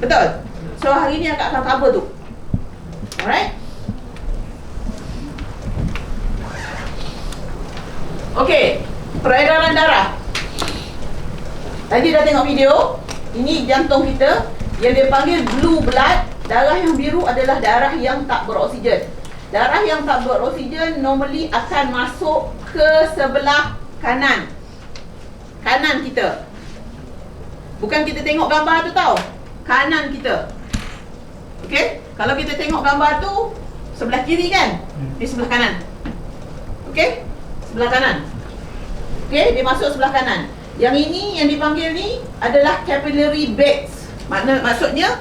Betul? So hari ni akak akan cover tu. Alright? Okey, peredaran darah. Tadi dah tengok video. Ini jantung kita yang dia panggil blue blood. Darah yang biru adalah darah yang tak beroksigen. Darah yang tak beroksigen normally akan masuk ke sebelah kanan. Kanan kita. Bukan kita tengok gambar tu tau. Kanan kita. Okey? Kalau kita tengok gambar tu sebelah kiri kan? Di sebelah kanan. Okey? Sebelah kanan. Okey, dia masuk sebelah kanan. Yang ini yang dipanggil ni adalah capillary beds. Maksudnya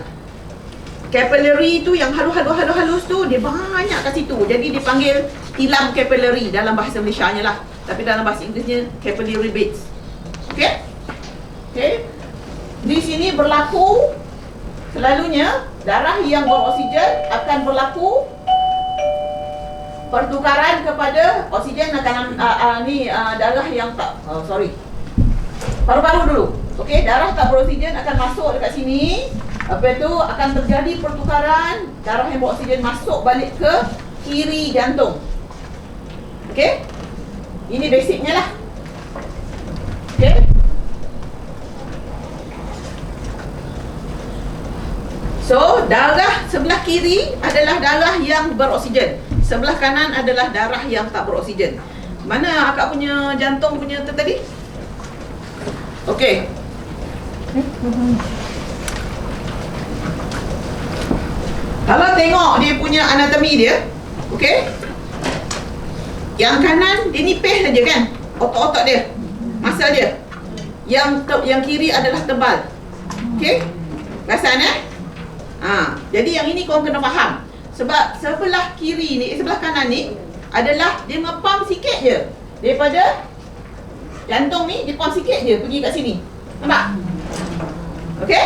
capillary tu yang halus tu dia banyak kat situ. Jadi dipanggil tilam capillary dalam bahasa Malaysianya lah. Tapi dalam bahasa Inggerisnya capillary beds. Okey? Okey. Di sini berlaku selalunya darah yang beroksigen akan berlaku pertukaran kepada oksigen akan darah yang tak paru-paru dulu. Okey, darah tak beroksigen akan masuk dekat sini. Lepas tu akan terjadi pertukaran darah yang beroksigen masuk balik ke kiri jantung. Okey? Ini basicnya lah. Okey? So, darah sebelah kiri adalah darah yang beroksigen. Sebelah kanan adalah darah yang tak beroksigen. Mana akak punya jantung punya tu tadi? Okey. Kalau tengok dia punya anatomi dia, okey? Yang kanan dia nipis saja kan? Otot-otot dia, masa dia. Yang kiri adalah tebal. Okey? Perasan jadi yang ini korang kena faham. Sebab sebelah kiri ni, sebelah kanan ni adalah dia ngepam sikit je daripada jantung ni, dia pam sikit je pergi kat sini. Nampak? Okey?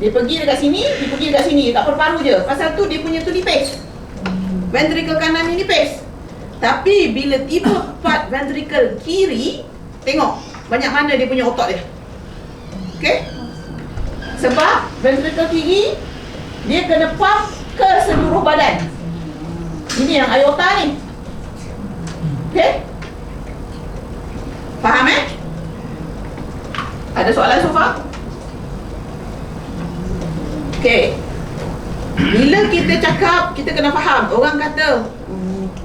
Dia pergi dekat sini, dia pergi dekat sini, kat paru-paru je. Pasal tu dia punya tu nipis. Ventricle kanan ni nipis. Tapi bila tiba part ventricle kiri, tengok banyak mana dia punya otot dia. Okey? Sebab ventricle kiri dia kena pump ke seluruh badan. Ini yang aorta ni. Okey? Faham Ada soalan so far? Okey. Bila kita cakap, kita kena faham. Orang kata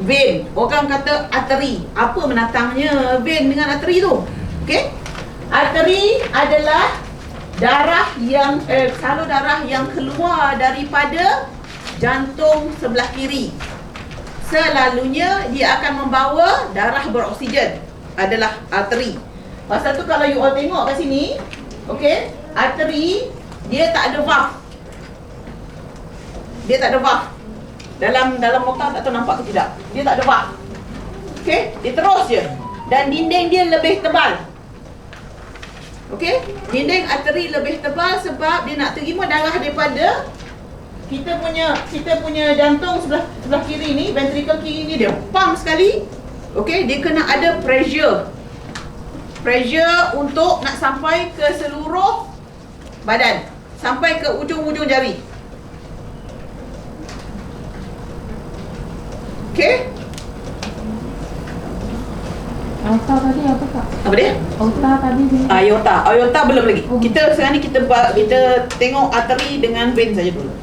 vein, orang kata arteri. Apa menatangnya vein dengan arteri tu? Okey? Arteri adalah darah yang salur darah yang keluar daripada jantung sebelah kiri. Selalunya dia akan membawa darah beroksigen, adalah arteri. Pasal tu kalau you all tengok kat sini, okey, arteri dia tak ada valve. Dia tak ada valve. Dalam motor tak tahu nampak ke tidak. Dia tak ada valve. Okey, dia terus je. Dan dinding dia lebih tebal. Okey, dinding arteri lebih tebal sebab dia nak terima darah daripada kita punya jantung sebelah kiri ni, ventricle kiri ni dia pump sekali. Okey, dia kena ada pressure untuk nak sampai ke seluruh badan, sampai ke ujung-ujung jari. Okey? Aorta tadi apa Kak? Apa dia? Aorta tadi dia. Aorta belum lagi. Kita sekarang ni kita tengok arteri dengan vein saja dulu.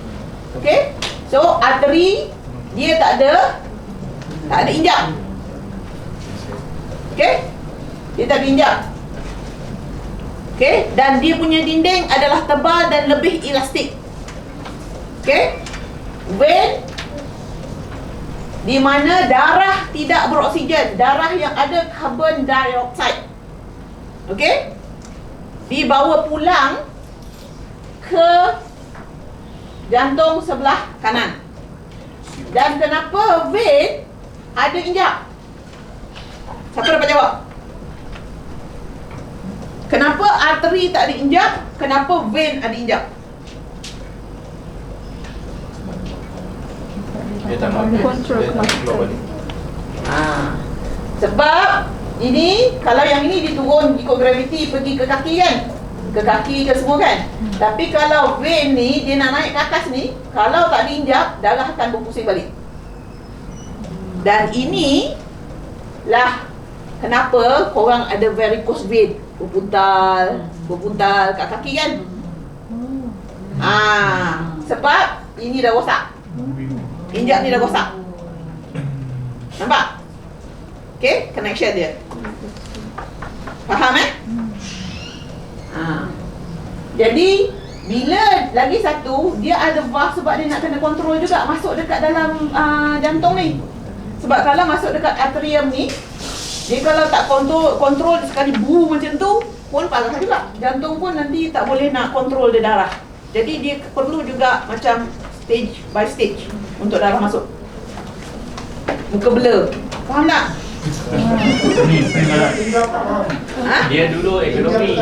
Okey? So arteri dia tak ada injak. Okey? Dia tak ada injak. Okey? Dan dia punya dinding adalah tebal dan lebih elastik. Okey? Vein di mana darah tidak beroksigen, darah yang ada carbon dioxide. Okey? Dibawa pulang ke jantung sebelah kanan. Dan kenapa vein ada injak? Siapa dapat jawab? Kenapa arteri tak ada injak? Kenapa vein ada injak? Dia tak nak keluar balik. Sebab ini, kalau yang ini diturun ikut graviti pergi ke kaki kan, ke kaki ke semua kan. Tapi kalau vein ni dia nak naik ke atas ni, kalau tak diinjak, darah akan berpusing balik. Dan ini lah kenapa korang ada varicose vein berpuntal kat kaki kan. Sebab ini dah rosak. Injak ni dah rosak. Nampak? Okay, connection dia. Faham Jadi bila lagi satu, dia ada valve sebab dia nak kena kontrol juga masuk dekat dalam jantung ni. Sebab kalau masuk dekat atrium ni, dia kalau tak kontrol sekali boom macam tu pun parah juga. Jantung pun nanti tak boleh nak kontrol dia darah. Jadi dia perlu juga macam stage by stage untuk darah masuk. Muka blur. Faham tak? Dia dulu ekonomi.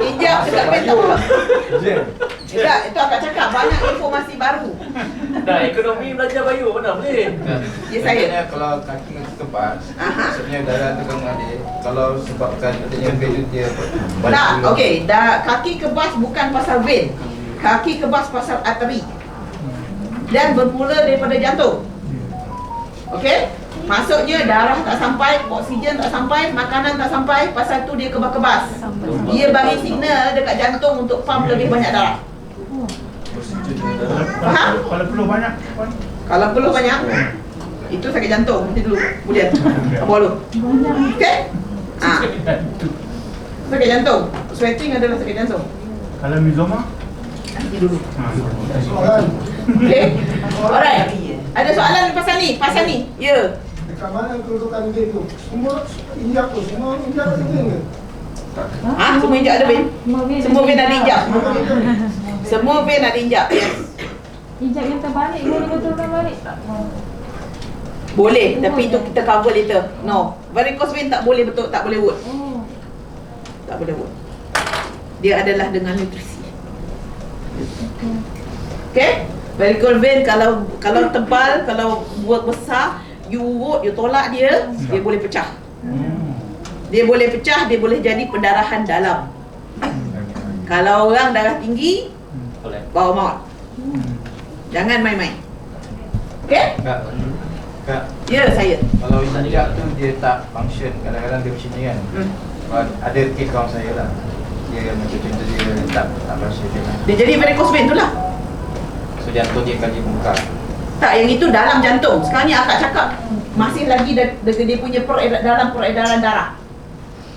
Injak dekat pen tak apa. Tak, itu akak cakap banyak informasi baru. Dah ekonomi belajar bayu mana boleh. Ya saya. Maksudnya kalau kaki kebas, sebenarnya darah tu kan mengalir. Kalau sebabkan adanya vein dia Tak, okey, kaki kebas bukan pasal vein. Kaki kebas pasal arteri. Dan bermula daripada jantung. Okey? Maksudnya darah tak sampai, oksigen tak sampai, makanan tak sampai, pasal tu dia kebas-kebas. Dia bagi signal dekat jantung untuk pump lebih banyak darah. Faham? Kalau perlu banyak. Kalau perlu banyak, itu sakit jantung. Nanti dulu, kemudian apa dulu? Okey? Sakit jantung. Sweating adalah sakit jantung. Kalau mizoma? Nanti dulu. Okey? Alright. Ada soalan pasal ni? Ya. Dekat mana kedudukan vein tu? Semua injak tu, semua injak ada vein ke? Semua injak ada vein? Semua vein ada injak. Semua vein ada injak. Yes. Injak yang terbalik boleh betulkan balik tak? Boleh, tapi itu kita cover later. No. Varicose vein tak boleh betul, tak boleh wood. Tak boleh wood. Dia adalah dengan nutrisi. Okay? Varicose vein kalau tebal, kalau buat besar, you wood, you tolak dia, dia boleh pecah. Dia boleh pecah, dia boleh jadi pendarahan dalam. Kalau orang darah tinggi, bawa maut. Jangan main-main. Okay? Kak, Ya, saya. kalau injak tu dia tak function, kadang-kadang dia macam ni kan. Ada kes kawan saya lah. Dia macam contoh dia tak function dia lah. Dia jadi varicose vein tu lah. So jantung dia akan dibongkar. Tak, yang itu dalam jantung. Sekarang ni akak cakap masih lagi dia punya dalam peredaran darah.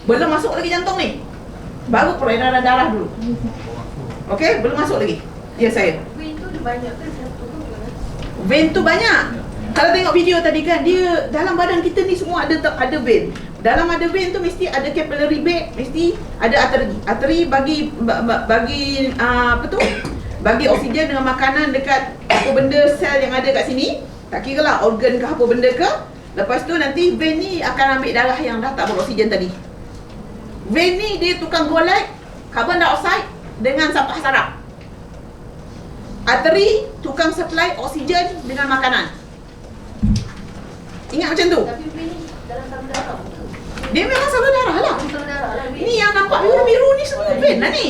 Belum masuk lagi jantung ni. Baru peredaran darah dulu. Okey, belum masuk lagi. Ya, saya. Vein tu banyak ke satu tu? Vein tu banyak. Kalau tengok video tadi kan, dia dalam badan kita ni semua ada vein. Dalam ada vein tu mesti ada capillary bed, mesti ada arteri. Arteri bagi apa tu? Bagi oksigen dengan makanan dekat apa benda sel yang ada kat sini. Tak kira lah organ ke apa benda ke. Lepas tu nanti vein ni akan ambil darah yang dah tak beroksigen tadi. Vein ni dia tukang golek karbon dioksida dengan sampah sarap. Arteri tukang supply oksigen dengan makanan. Ingat macam tu. Tapi vein ni dalam saluran darah. Dia memang salur darah lah. Saluran darah lah. Ni yang nampak biru-biru ni semua vein lah ni.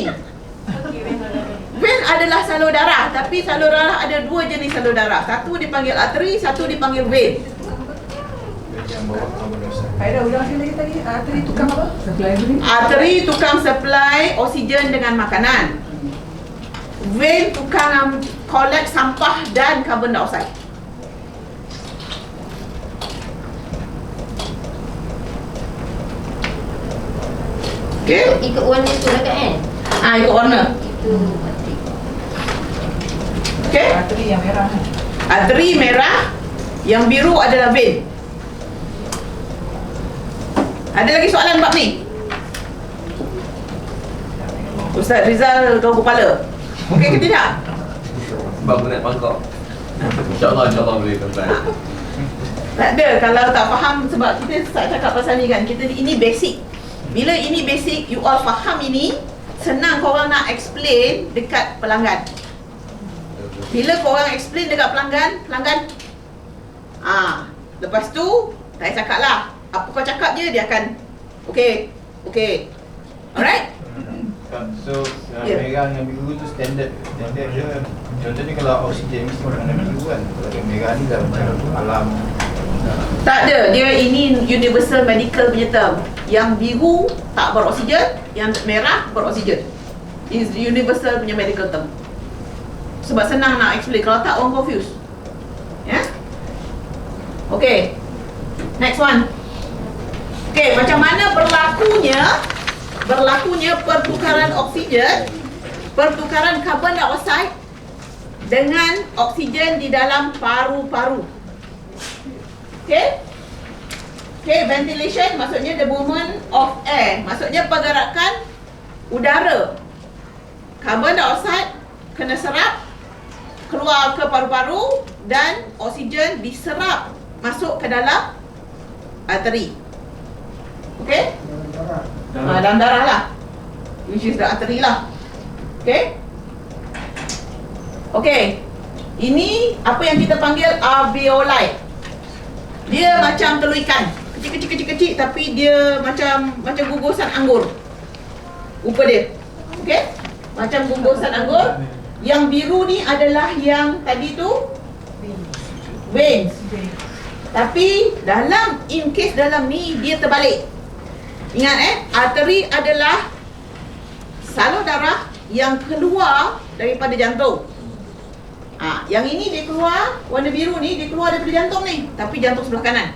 Vein adalah salur darah, tapi salur darah ada dua jenis salur darah. Satu dipanggil arteri, satu dipanggil vein. Yang bawah karbon dioksida. Aida ulang sekali lagi tadi. Arteri tukang apa? Arteri tukang supply oksigen dengan makanan. Vein tukang collect sampah dan karbon dioksida. Okay? Ikut warna tu lah kan? Ikut warna. Itu mati. Okay? Arteri yang merah. Arteri merah, yang biru adalah vein. Ada lagi soalan bab ni? Ustaz Rizal kau kepala. Okey ke tidak? Sebab nak pangkok. InsyaAllah boleh sampai. Tak ada, kalau tak faham sebab kita tak cakap pasal ni kan. Ini basic. Bila ini basic, you all faham ini, senang korang nak explain dekat pelanggan. Bila korang explain dekat pelanggan, lepas tu, tak payah cakap lah. Apa kau cakap je, dia akan okay. Alright? So Ya. merah dengan biru tu standard dia. Contohnya kalau oksigen mesti warna biru kan. Kalau yang merah ni dah macam alam. Tak ada. Dia ini universal medical punya term. Yang biru tak beroksigen, yang merah beroksigen. Is universal punya medical term. Sebab senang nak explain. Kalau tak orang confuse. Ya? Okay. Next one. Okay, macam mana berlakunya pertukaran oksigen, pertukaran karbon dioksida dengan oksigen di dalam paru-paru. Okay? Okay, ventilation maksudnya the movement of air. Maksudnya pergerakan udara. Karbon dioksida kena serap, keluar ke paru-paru, dan oksigen diserap masuk ke dalam arteri. Okay? Dalam darah lah, which is the artery lah. Okay? Okay, ini apa yang kita panggil alveoli. Dia macam telur ikan, kecil-kecil tapi dia macam gugusan anggur. Rupa dia. Okay? Macam gugusan anggur. Yang biru ni adalah yang tadi tu veins. Tapi in case dalam ni dia terbalik. Ingat arteri adalah salur darah yang keluar daripada jantung. Yang ini dia keluar, warna biru ni dia keluar daripada jantung ni, tapi jantung sebelah kanan.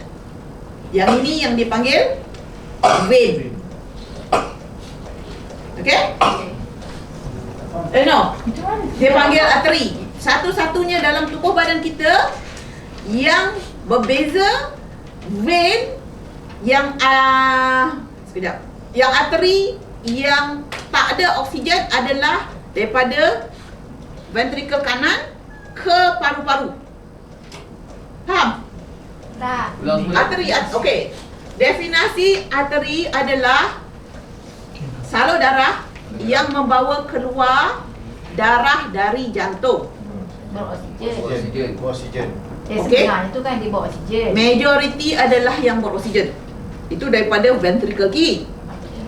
Yang ini yang dipanggil vein. Okay? No. Dia panggil arteri. Satu-satunya dalam tubuh badan kita yang berbeza vein yang sekejap. Yang arteri yang tak ada oksigen adalah daripada ventricle kanan ke paru-paru. Faham? Tak. Arteri, okey. Definisi arteri adalah salur darah yang membawa keluar darah dari jantung. Beroksigen. Oksigen. Okey. Setengah itu kan dia bawa oksigen. Majoriti adalah yang beroksigen. Itu daripada ventricle kiri.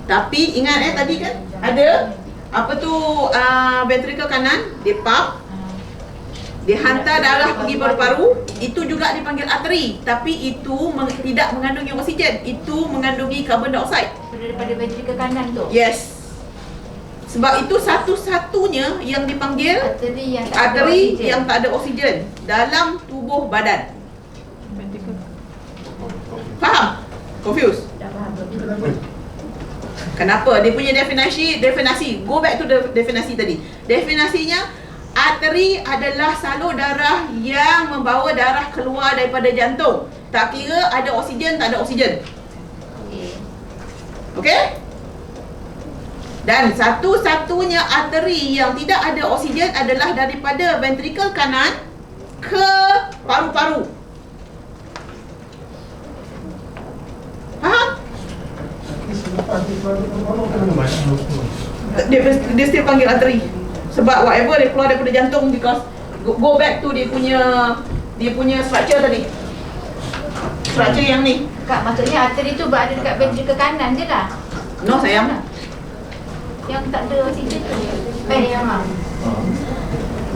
Tapi ingat tadi kan ada apa tu ventricle kanan, dia pump, dia hantar darah pergi paru-paru. Itu juga dipanggil arteri, tapi itu tidak mengandungi oksigen, itu mengandungi karbon dioksida. Daripada ventricle kanan tu. Yes. Sebab itu satu-satunya yang dipanggil Arteri yang tak ada arteri oksigen. yang tak ada oksigen dalam tubuh badan. Faham? Confused? Tak faham. Kenapa? Dia punya definisi. Go back to the definisi tadi. Definisinya, arteri adalah salur darah yang membawa darah keluar daripada jantung. Tak kira ada oksigen, tak ada oksigen. Okey. Okey? Dan satu-satunya arteri yang tidak ada oksigen adalah daripada ventricle kanan ke paru-paru. Faham? Dia still panggil arteri. Sebab whatever dia keluar daripada jantung, because go back to dia punya structure tadi. Structure yang ni. Kak, maksudnya arteri tu berada dekat ventricle kanan je lah. No sayang. Yang tak ada oksigen tu. Yang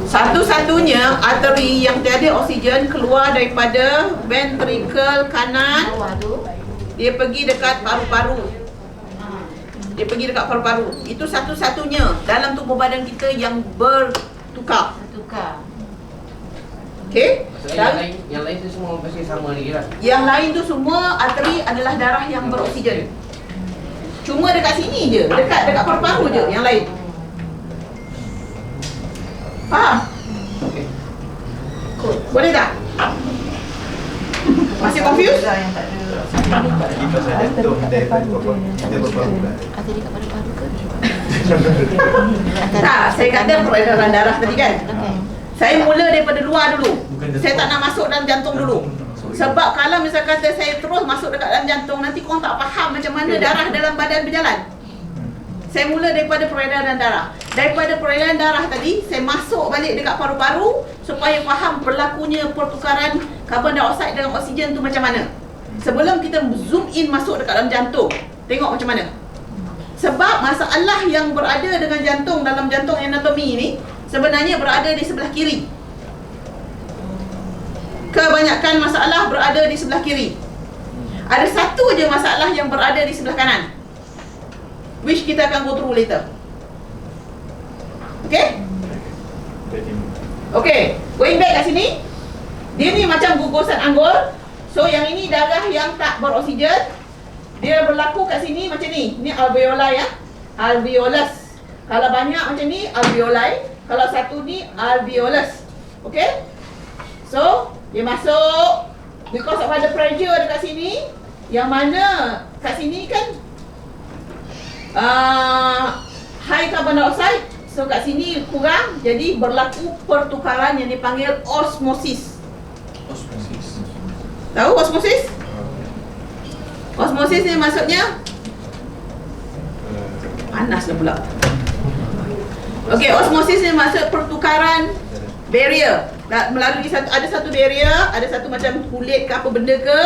Satu-satunya arteri yang tiada oksigen keluar daripada ventricle kanan, bawah tu. dia pergi dekat paru-paru. Dia pergi dekat paru-paru. Itu satu-satunya dalam tubuh badan kita yang bertukar. Tukar. Okey? Yang lain tu semua pasti sama lagi lah. Yang lain tu semua arteri adalah darah yang beroksigen. Cuma dekat sini je, dekat paru-paru je yang lain. Faham? Boleh tak? Masih confused? Jadi pasal jantung dia berparu lah. Arteri kat paru-paru ke? Tak, saya kata peredaran darah tadi kan. Okey. Saya mula daripada luar dulu. Saya tak nak masuk dalam jantung dulu. Sebab kalau misal kata saya terus masuk dekat dalam jantung, nanti korang tak faham macam mana darah dalam badan berjalan. Saya mula daripada peredaran darah. Daripada peredaran darah tadi, saya masuk balik dekat paru-paru supaya faham berlakunya pertukaran karbon dioksida dengan oksigen tu macam mana. Sebelum kita zoom in masuk dekat dalam jantung, tengok macam mana. Sebab masalah yang berada dengan jantung dalam jantung anatomi ni sebenarnya berada di sebelah kiri. Kebanyakan masalah berada di sebelah kiri. Ada satu je masalah yang berada di sebelah kanan, which kita akan go through later. Okay? Okay, going back kat sini. Dia ni macam gugusan anggur. So yang ini darah yang tak beroksigen. Dia berlaku kat sini macam ni. Ni alveoli ya. Alveolus. Kalau banyak macam ni alveoli. Kalau satu ni alveolus. Okay? So dia masuk because of ada pressure dekat sini. Yang mana kat sini kan high carbon dioxide. So kat sini kurang. Jadi berlaku pertukaran yang dipanggil osmosis. Tahu osmosis? Osmosis ni maksudnya panaslah pula. Okey, osmosis ni maksud pertukaran barrier. Melalui ada satu barrier, ada satu macam kulit ke apa benda ke,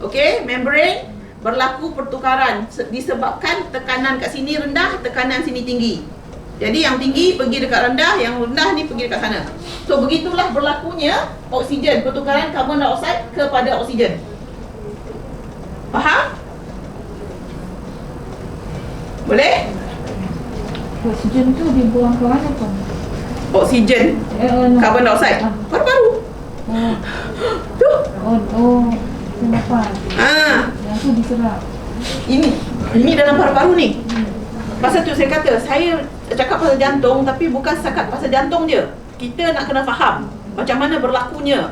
okey, membrane, berlaku pertukaran disebabkan tekanan kat sini rendah, tekanan sini tinggi. Jadi yang tinggi pergi dekat rendah, yang rendah ni pergi dekat sana. So begitulah berlakunya oksigen, pertukaran karbon dioksida kepada oksigen. Faham? Boleh? Oksigen tu dibuang ke mana pun? Oksigen, No. karbon dioksida, paru-paru. Oh. Tu. Oh, kenapa? Yang tu diserap. Ini dalam paru-paru ni. Pasal tu saya kata, saya cakap pasal jantung tapi bukan setakat pasal jantung je. Kita nak kena faham macam mana berlakunya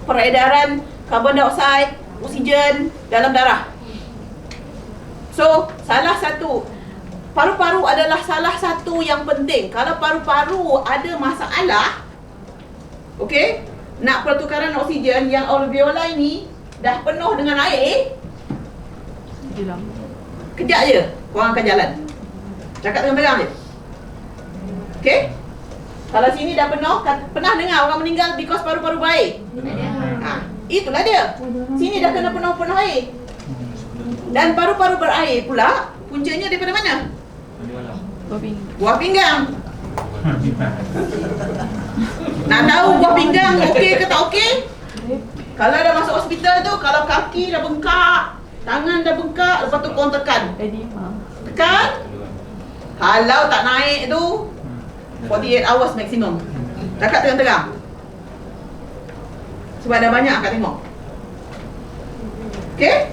peredaran karbon dioksida, oksigen dalam darah. So, salah satu, paru-paru adalah salah satu yang penting. Kalau paru-paru ada masalah, okey, nak pertukaran oksigen yang alveoli ni dah penuh dengan air, kejap je korang akan jalan. Cakap terang-terang je. Okey? Kalau sini dah penuh, pernah dengar orang meninggal because paru-paru berair? Itulah dia. Sini dah kena penuh-penuh air. Dan paru-paru berair pula puncanya daripada mana? Buah pinggang. Nak tahu buah pinggang okey ke tak okey? Kalau dah masuk hospital tu, kalau kaki dah bengkak, tangan dah bengkak, lepas tu korang tekan. Tekan. Kalau tak naik tu 48 hours maksimum. Cakap terang-terang. Sebab dah banyak akak tengok. Okay?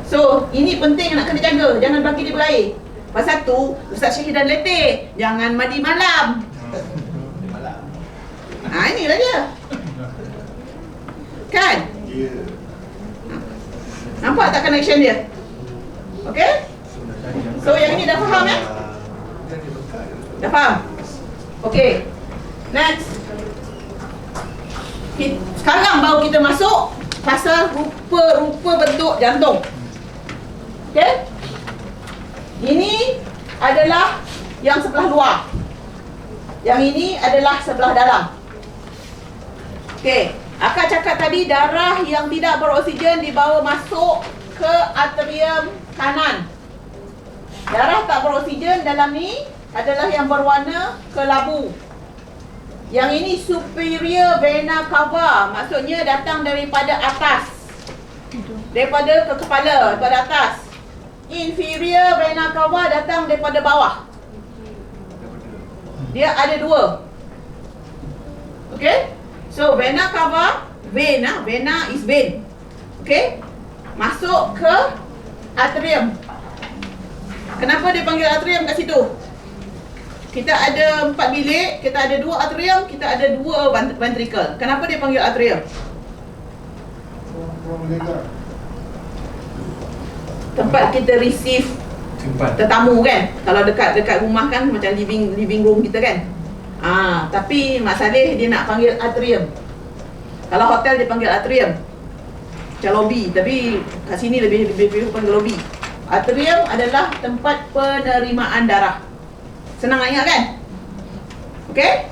So, ini penting nak kena jaga. Jangan bagi dia berair. Pasal tu, Ustaz Syahidan letih. Jangan mandi malam. Inilah dia. Kan? Nampak tak connection dia? Okay? So, yang ini dah faham ya? Dah faham? Okay. Next. Sekarang baru kita masuk pasal rupa-rupa bentuk jantung. Okay? Ini adalah yang sebelah luar. Yang ini adalah sebelah dalam. Okay. Akak cakap tadi darah yang tidak beroksigen dibawa masuk ke atrium kanan. Darah tak beroksigen dalam ni adalah yang berwarna kelabu. Yang ini superior vena cava, maksudnya datang daripada atas, daripada ke kepala, daripada atas. Inferior vena cava datang daripada bawah. Dia ada dua. Okay? So vena cava, vena is vein. Okay? Masuk ke atrium. Kenapa dia panggil atrium kat situ? Kita ada 4 bilik, kita ada 2 atrium, kita ada 2 ventricle. Kenapa dia panggil atrium? Tempat kita receive tetamu kan. Kalau dekat rumah kan macam living room kita kan. Tapi Mak Saleh dia nak panggil atrium. Kalau hotel dia panggil atrium. Macam lobby, tapi kat sini lebih panggil lobby. Atrium adalah tempat penerimaan darah. Senang nak ingat kan? Okay?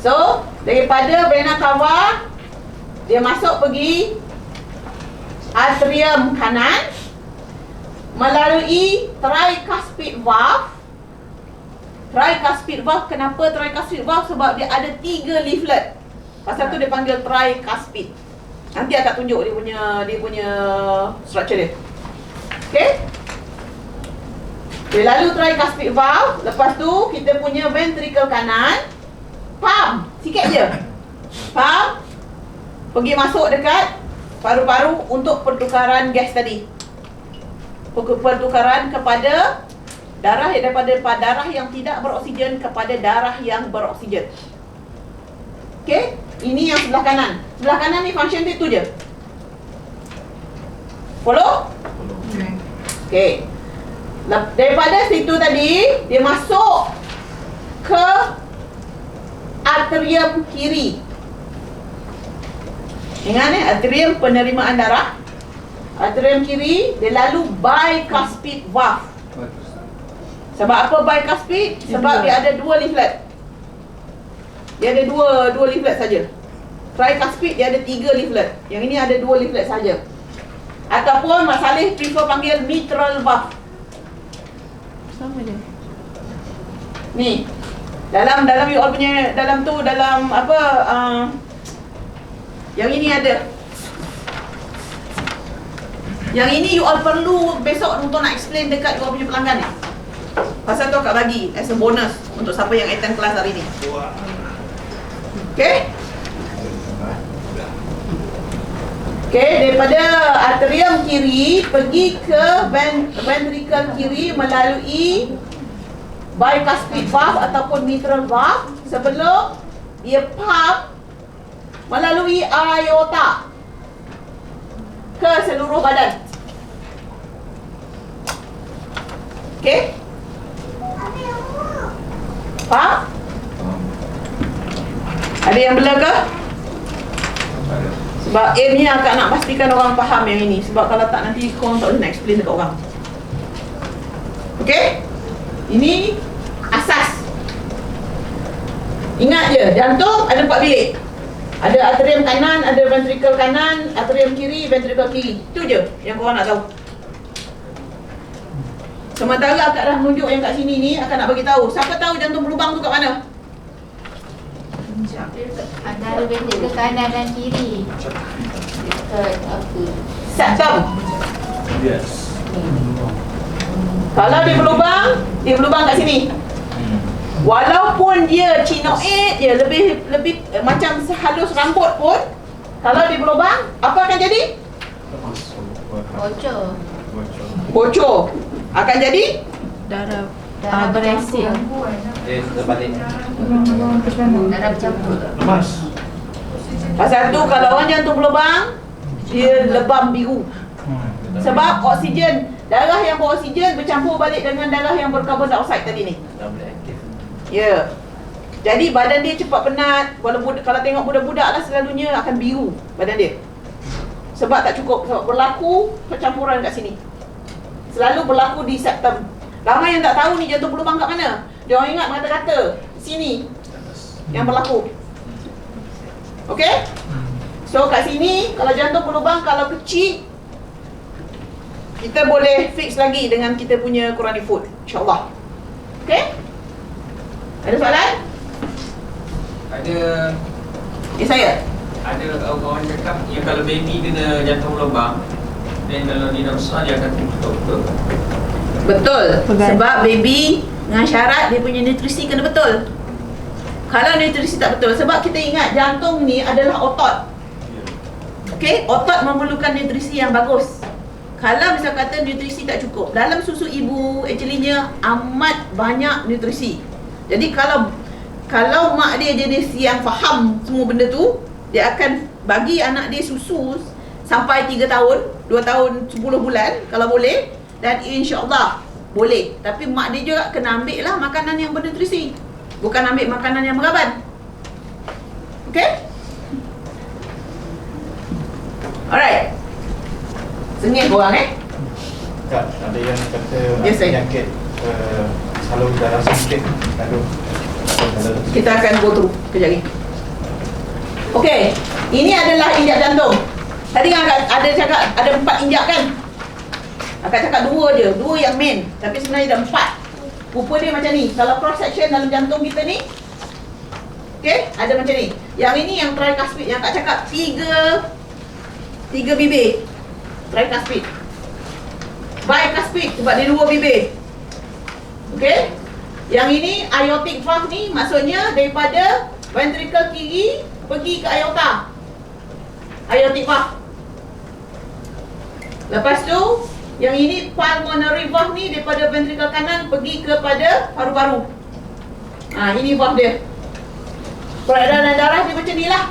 So, daripada vena cava dia masuk pergi atrium kanan. melalui tricuspid valve. Tricuspid valve, kenapa tricuspid valve? Sebab dia ada 3 leaflet. Pasal tu dia panggil tricuspid. Nanti akak tunjuk dia punya structure dia. Okey? Dia lalu tricuspid valve, lepas tu kita punya ventricle kanan pump sikit je. Pump pergi masuk dekat paru-paru untuk pertukaran gas tadi. Pertukaran kepada darah daripada darah yang tidak beroksigen kepada darah yang beroksigen. Okey, ini yang sebelah kanan. Sebelah kanan ni function dia tu je. Follow? Okey. Daripada situ tadi dia masuk ke atrium kiri. Ingat atrium penerimaan darah. Atrium kiri dia lalu bicuspid valve. Sebab apa bicuspid? Sebab dia ada 2 leaflet. Dia ada dua leaflet saja. Tricuspid dia ada 3 leaflet. Yang ini ada 2 leaflet saja. Ataupun Mak Saleh prefer panggil mitral valve. Sama je. Ni. Dalam you all punya dalam apa yang ini ada. Yang ini you all perlu besok untuk nak explain dekat you all punya pelanggan ni. Pasal tu akak bagi as a bonus untuk siapa yang attend kelas hari ni. Okay? Okay, daripada atrium kiri pergi ke ventricle kiri melalui bicuspid valve ataupun mitral valve sebelum dia pump melalui aorta ke seluruh badan. Okay? Faham? Ada yang bela ke? Sebab aimnya akak nak pastikan orang faham yang ini. Sebab kalau tak nanti korang tak boleh nak explain dekat orang. Okay? Ini asas. Ingat je, jantung ada 4 bilik. Ada atrium kanan, ada ventricle kanan, atrium kiri, ventricle kiri. Itu je yang korang nak tahu. Sementara akak dah menunjuk yang kat sini ni, akak nak bagi tahu. Siapa tahu jantung berlubang tu kat mana? Antara ventricle kanan dan kiri. Dekat apa? Septum. Yes. Kalau dia berlubang kat sini. Walaupun dia chinoid je, lebih macam sehalus rambut pun, kalau dia berlubang, apa akan jadi? Bocor. Bocor. Akan jadi Darah beresik. Dia terbalik. Darah bercampur. Lemas. pasal tu kalau orang jantung berlubang, dia lebam biru. Sebab oksigen, darah yang beroksigen bercampur balik dengan darah yang berkarbon dioksida tadi ni. Dah boleh aktif. Ya. Jadi badan dia cepat penat. Walaupun kalau tengok budak-budak lah selalunya akan biru badan dia. Sebab tak cukup, sebab berlaku percampuran kat sini. Selalu berlaku di septum. Ramai yang tak tahu ni jantung berlubang kat mana. Dia orang ingat kata-kata sini yang berlaku. Okey? So kat sini kalau jantung berlubang, kalau kecil, kita boleh fix lagi dengan kita punya Quranic food, insya-Allah. Okey? Ada soalan? Ada Saya. ada kawan-kawan cakap yang kalau baby kena jantung lubang, dan kalau dia dah besar dia akan tutup. Betul. Pegang. Sebab baby dengan syarat dia punya nutrisi kena betul. Kalau nutrisi tak betul, sebab kita ingat jantung ni adalah otot. Okey, otot memerlukan nutrisi yang bagus. Kalau misal kata nutrisi tak cukup, dalam susu ibu actually-nya amat banyak nutrisi. Jadi kalau mak dia jenis yang faham semua benda tu, dia akan bagi anak dia susu sampai 3 tahun, 2 tahun 10 bulan kalau boleh, dan insya-Allah boleh. Tapi mak dia juga kena ambil lah makanan yang bernutrisi, bukan ambil makanan yang meraban. Okey? Alright. Sengit korang Tak, ada yang kata Yes, saya. penyakit salur darah sempit. Lalu Kita akan go through kejap lagi. Okey, ini adalah injak jantung. Tadi kan ada cakap ada 4 injak kan? Akan cakap dua je, dua yang main. Tapi sebenarnya ada 4. Rupa dia macam ni. Kalau cross section dalam jantung kita ni, okey, ada macam ni. Yang ini yang tricuspid, yang Kak cakap 3 bibir. Tricuspid. Bicuspid sebab dia 2 bibir. Okey. Yang ini aortic valve ni maksudnya daripada ventricle kiri pergi ke aorta. Aortic valve. Lepas tu yang ini pulmonary valve ni daripada ventricle kanan pergi kepada paru-paru. Ini valve dia. Peredaran darah dia macam ni lah.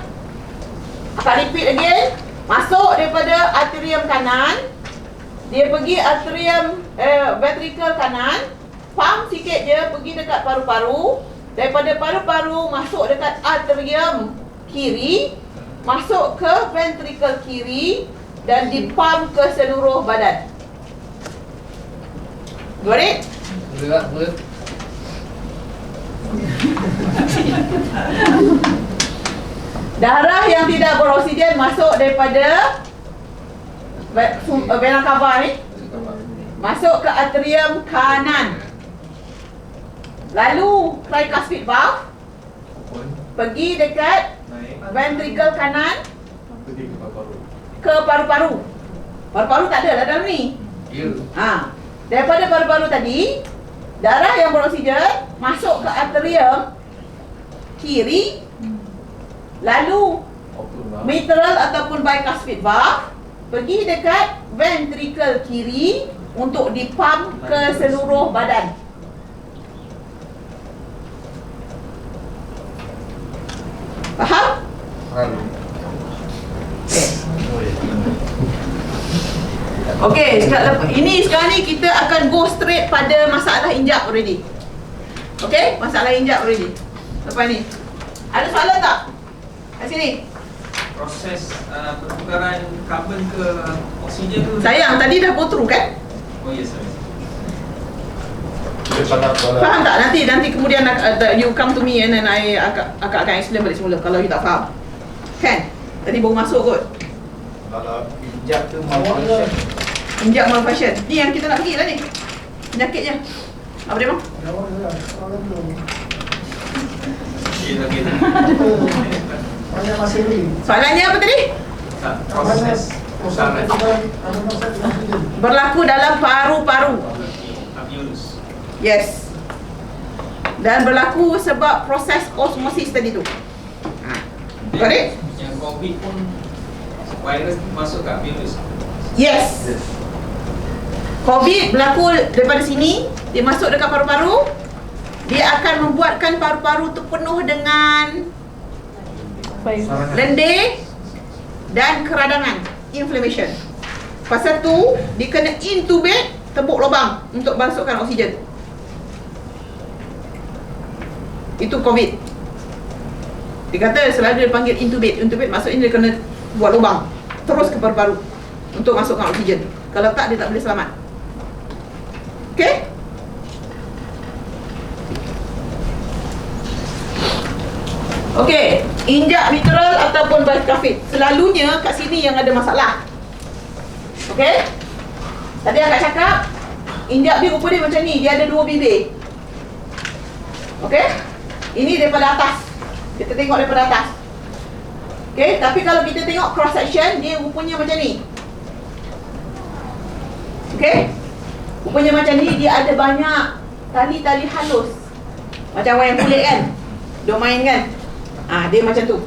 Akan repeat again. Masuk daripada atrium kanan, dia pergi atrium ventricle kanan, pump sikit je pergi dekat paru-paru. Daripada paru-paru masuk dekat atrium kiri, masuk ke ventricle kiri dan dipump ke seluruh badan. Got it? Berat. Darah yang tidak beroksigen masuk daripada vena cava ni, masuk ke atrium kanan. Lalu tricuspid valve pergi dekat ventricle kanan ke paru-paru. Paru-paru tak ada lah dalam ni. Daripada paru-paru tadi, darah yang beroksigen masuk ke atrium kiri. Lalu mitral ataupun bicuspid valve pergi dekat ventricle kiri untuk dipump ke seluruh badan. Faham? Okey, ini sekarang ni kita akan go straight pada masalah injap already. Okey, masalah injap already. Lepas ni, ada soalan tak? Kat sini. Proses pertukaran karbon ke oksigen tu. Sayang, tadi dah go through kan? Oh yes, sir. Faham tak? Nanti kemudian you come to me and then akak akan explain balik semula kalau you tak faham. Kan? Tadi baru masuk kot. Kalau injak tu malfunction. Injak malfunction. Ni yang kita nak pergi lah ni. Penyakitnya. Apa dia bang? Lagi. Banyak masa ni. Soalannya apa tadi? Proses Berlaku dalam paru-paru. Aviolus. Yes. Dan berlaku sebab proses osmosis tadi tu. Got it? Yang COVID pun virus masuk ke aviolus. Yes. COVID berlaku daripada sini, dia masuk dekat paru-paru. Dia akan membuatkan paru-paru tu penuh dengan lendir dan keradangan, inflammation. Pasal tu dia kena intubate, tebuk lubang untuk masukkan oksigen. Itu COVID. Dia kata selalu dia panggil intubate. Intubate maksudnya dia kena buat lubang terus ke paru-paru untuk masukkan oksigen. Kalau tak, dia tak boleh selamat. Okay? Okey, injak mitral ataupun bicuspid. Selalunya kat sini yang ada masalah. Okey? Tadi akak cakap injak dia rupa dia macam ni, dia ada 2 bibir. Okey? Ini daripada atas. Kita tengok daripada atas. Okey, tapi kalau kita tengok cross section, dia rupanya macam ni. Okey? Rupanya macam ni, dia ada banyak tali-tali halus. Macam wayang kulit kan? Dia main kan? Dia macam tu.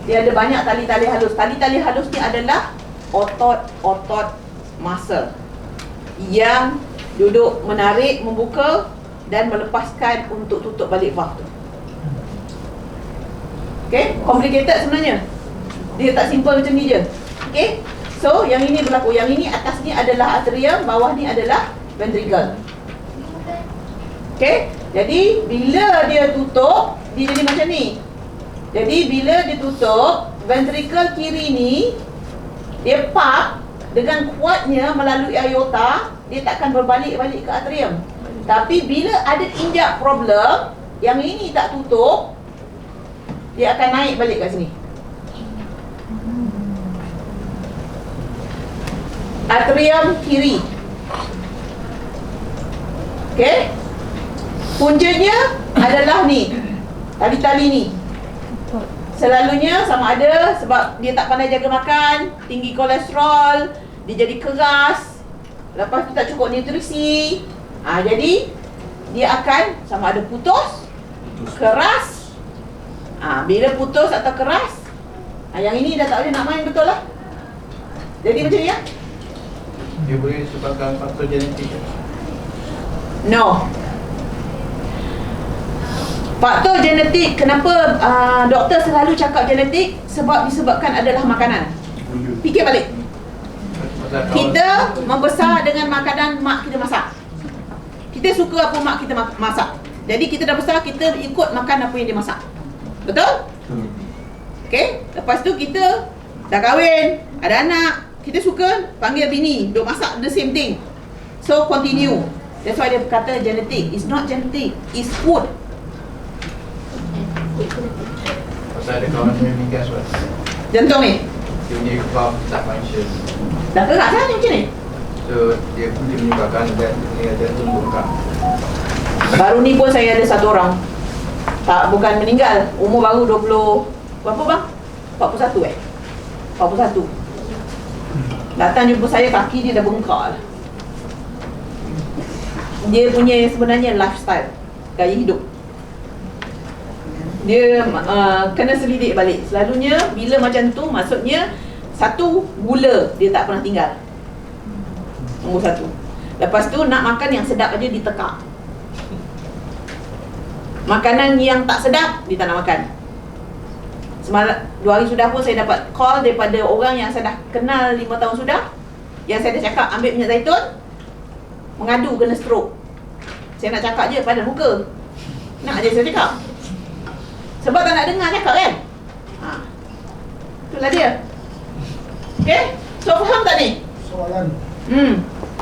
Dia ada banyak tali-tali halus. Tali-tali halus ni adalah otot-otot muscle yang duduk menarik, membuka dan melepaskan untuk tutup balik valve tu. Okay, complicated sebenarnya. Dia tak simple macam ni je. Okay, so yang ini berlaku. Yang ini atas ni adalah atrium, bawah ni adalah ventricle. Okay, jadi bila dia tutup, dia jadi macam ni. Jadi bila ditutup, ventricle kiri ni dia pump dengan kuatnya melalui aorta, dia takkan berbalik-balik ke atrium. Tapi bila ada injak problem, yang ini tak tutup, dia akan naik balik kat sini. Atrium kiri. Okey? Puncanya adalah ni. Tali-tali ni. Selalunya sama ada sebab dia tak pandai jaga makan, tinggi kolesterol, dia jadi keras, lepas tu tak cukup nutrisi. Jadi dia akan sama ada putus, keras. Bila putus atau keras, yang ini dah tak boleh nak main betul lah. Jadi macam ni ya. Dia boleh disebabkan faktor genetik. No. Faktor genetik, kenapa doktor selalu cakap genetik? Sebab disebabkan adalah makanan. Fikir balik. Kita membesar dengan makanan mak kita masak. Kita suka apa mak kita masak. Jadi kita dah besar, kita ikut makan apa yang dia masak. Betul? Okay. Lepas tu kita dah kahwin, ada anak, kita suka panggil bini duk masak the same thing. So continue. That's why dia kata genetic. It's not genetic, it's food. Pasal ada kawan saya meninggal sebab Jantung ni dia punya valve tak function. dah keras lah ni macam ni. So dia menyebabkan jantung bengkak. Baru ni pun saya ada satu orang, tak, bukan meninggal, umur baru 20 berapa bang? 41 41. Datang jumpa saya, kaki dia dah bengkak lah. Dia punya sebenarnya lifestyle, gaya hidup dia kena selidik balik. Selalunya bila macam tu, maksudnya satu, gula dia tak pernah tinggal, nombor satu. Lepas tu nak makan yang sedap aja ditekak. Makanan yang tak sedap dia tak nak makan. Semalam 2 hari sudah pun saya dapat call daripada orang yang saya dah kenal 5 tahun sudah, yang saya dah cakap ambil minyak zaitun, mengadu kena stroke. Saya nak cakap je pada muka, nak je saya cakap, sebab tak nak dengar cakap kan. Itulah dia. Okay, so faham tak ni? Soalan,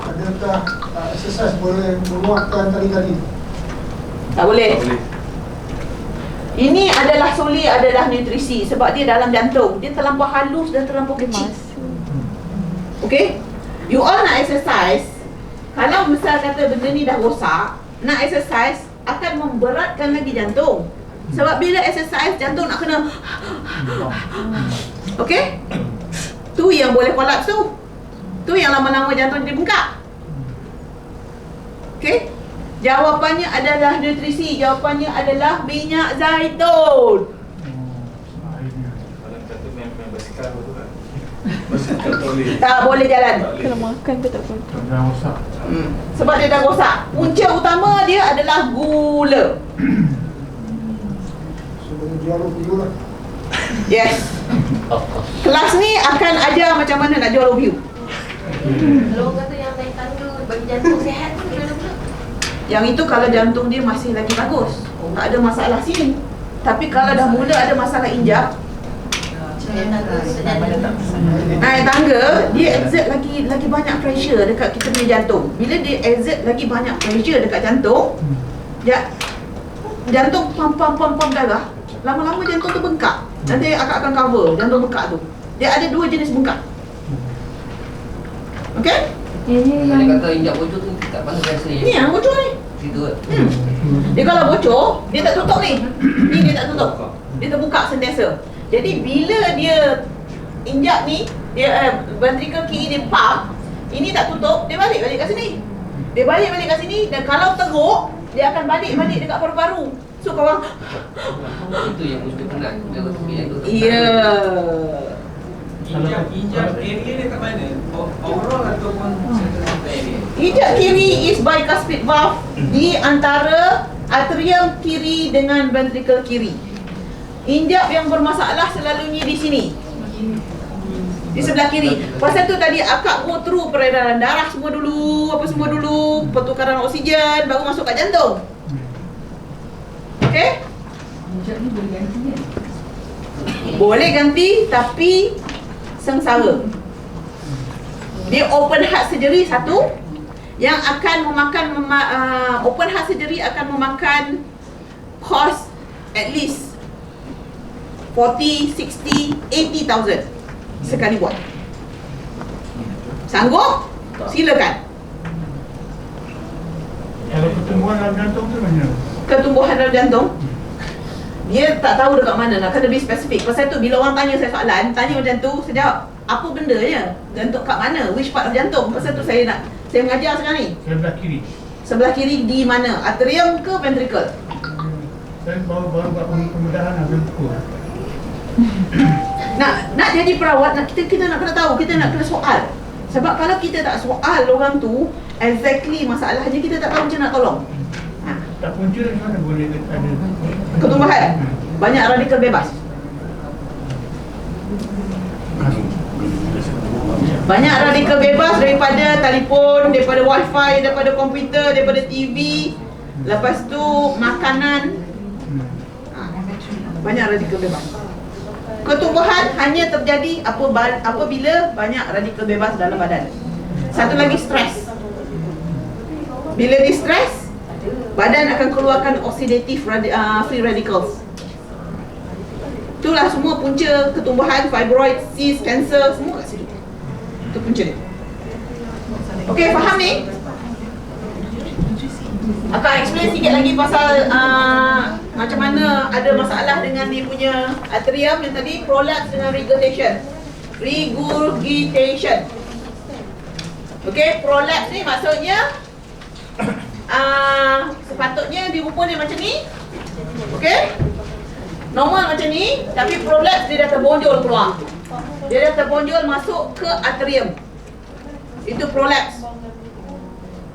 adakah exercise boleh menguatkan tali-tali? Tak boleh. Ini adalah solely adalah nutrisi, sebab dia dalam jantung, dia terlampau halus dan terlampau kecil. Okay, you all nak exercise, kalau misal kata benda ni dah rosak, nak exercise akan memberatkan lagi jantung. Sebab bila exercise, jantung nak kena okay, tu yang boleh kolaps tu. Tu yang lama-lama jantung dia bengkak. Okay, jawapannya adalah nutrisi. Jawapannya adalah minyak zaitun. Kalau kata main basikal betul kan? Basikal tak boleh. Tak boleh jalan. Kalau makan pun tak boleh. Jangan rosak. Sebab dia dah rosak. Punca utama dia adalah gula. So boleh jual review lah. Yes. Kelas ni akan ajar macam mana nak jual review. Kalau orang kata yang naik tangga bagi jantung sihat tu gimana pula? Yang itu kalau jantung dia masih lagi bagus, tak ada masalah sini. Tapi kalau dah mula ada masalah injap, naik tangga, dia exert lagi banyak pressure dekat kita punya jantung. Bila dia exert lagi banyak pressure dekat jantung, jantung pam darah, lama-lama jantung tu bengkak. Nanti akan cover jantung bengkak tu. Dia ada 2 jenis bengkak. Okay? Ini Dia yang kata injak bocor tu tak mana biasa Ni yang bocor ni. Situ kan. Dia kalau bocor, dia tak tutup ni. Ni dia tak tutup. Dia terbuka sentiasa. Jadi bila dia injak ni, dia ventricle kiri dia pump, ini tak tutup, dia balik kat sini. Dia balik kat sini, dan kalau teruk, dia akan balik dekat paru-paru. So korang Itu yang mesti penat. Dia kata yang tu. ya. Injak area dia kat mana? Overall ataupun sampai area? Injak kiri is bicuspid valve di antara atrium kiri dengan ventricle kiri. Injak yang bermasalah selalunya di sini, di sebelah kiri. Pasal tu tadi akak go through peredaran darah semua dulu, apa semua dulu, pertukaran oksigen, baru masuk kat jantung. Okay? Boleh ganti, tapi sengsara. Dia open heart surgery satu, yang akan memakan open heart surgery akan memakan cost at least 40, 60, 80,000 sekali buat. Sanggup? Silakan. Kalau pertumbuhan dalam jantung tu macam mana? Ketumbuhan dalam jantung, dia tak tahu dekat mana, nak kena lebih spesifik. Pasal tu bila orang tanya saya soalan, tanya macam tu, saya jawab apa benda je, jantung kat mana, which part of jantung. Pasal tu saya mengajar sekarang ni. Sebelah kiri. Sebelah kiri di mana? Atrium ke ventricle? Saya baru buat pembedahan lah, belum pukul. Nak jadi perawat, kita nak kena tahu, kita nak kena soal. Sebab kalau kita tak soal orang tu exactly masalahnya, kita tak tahu macam nak tolong. Tak punca macam mana boleh ada Ketumbuhan, banyak radikal bebas. Banyak radikal bebas daripada telefon, daripada wifi, daripada komputer, daripada TV. Lepas tu makanan. Banyak radikal bebas. Ketumbuhan hanya terjadi apabila banyak radikal bebas dalam badan. Satu lagi stres. Bila di stres, badan akan keluarkan oxidative free radicals. Itulah semua punca ketumbuhan, fibroid, cyst, cancer, semua kat situ. Itu punca dia. Okey, faham ni? Akan explain sikit lagi pasal macam mana ada masalah dengan dia punya atrium yang tadi, prolapse dengan regurgitation. Okey, prolapse ni maksudnya sepatutnya dia rupa dia macam ni. Okey? Normal macam ni, tapi prolapse dia dah terbonjol keluar. Dia dah terbonjol masuk ke atrium. Itu prolapse.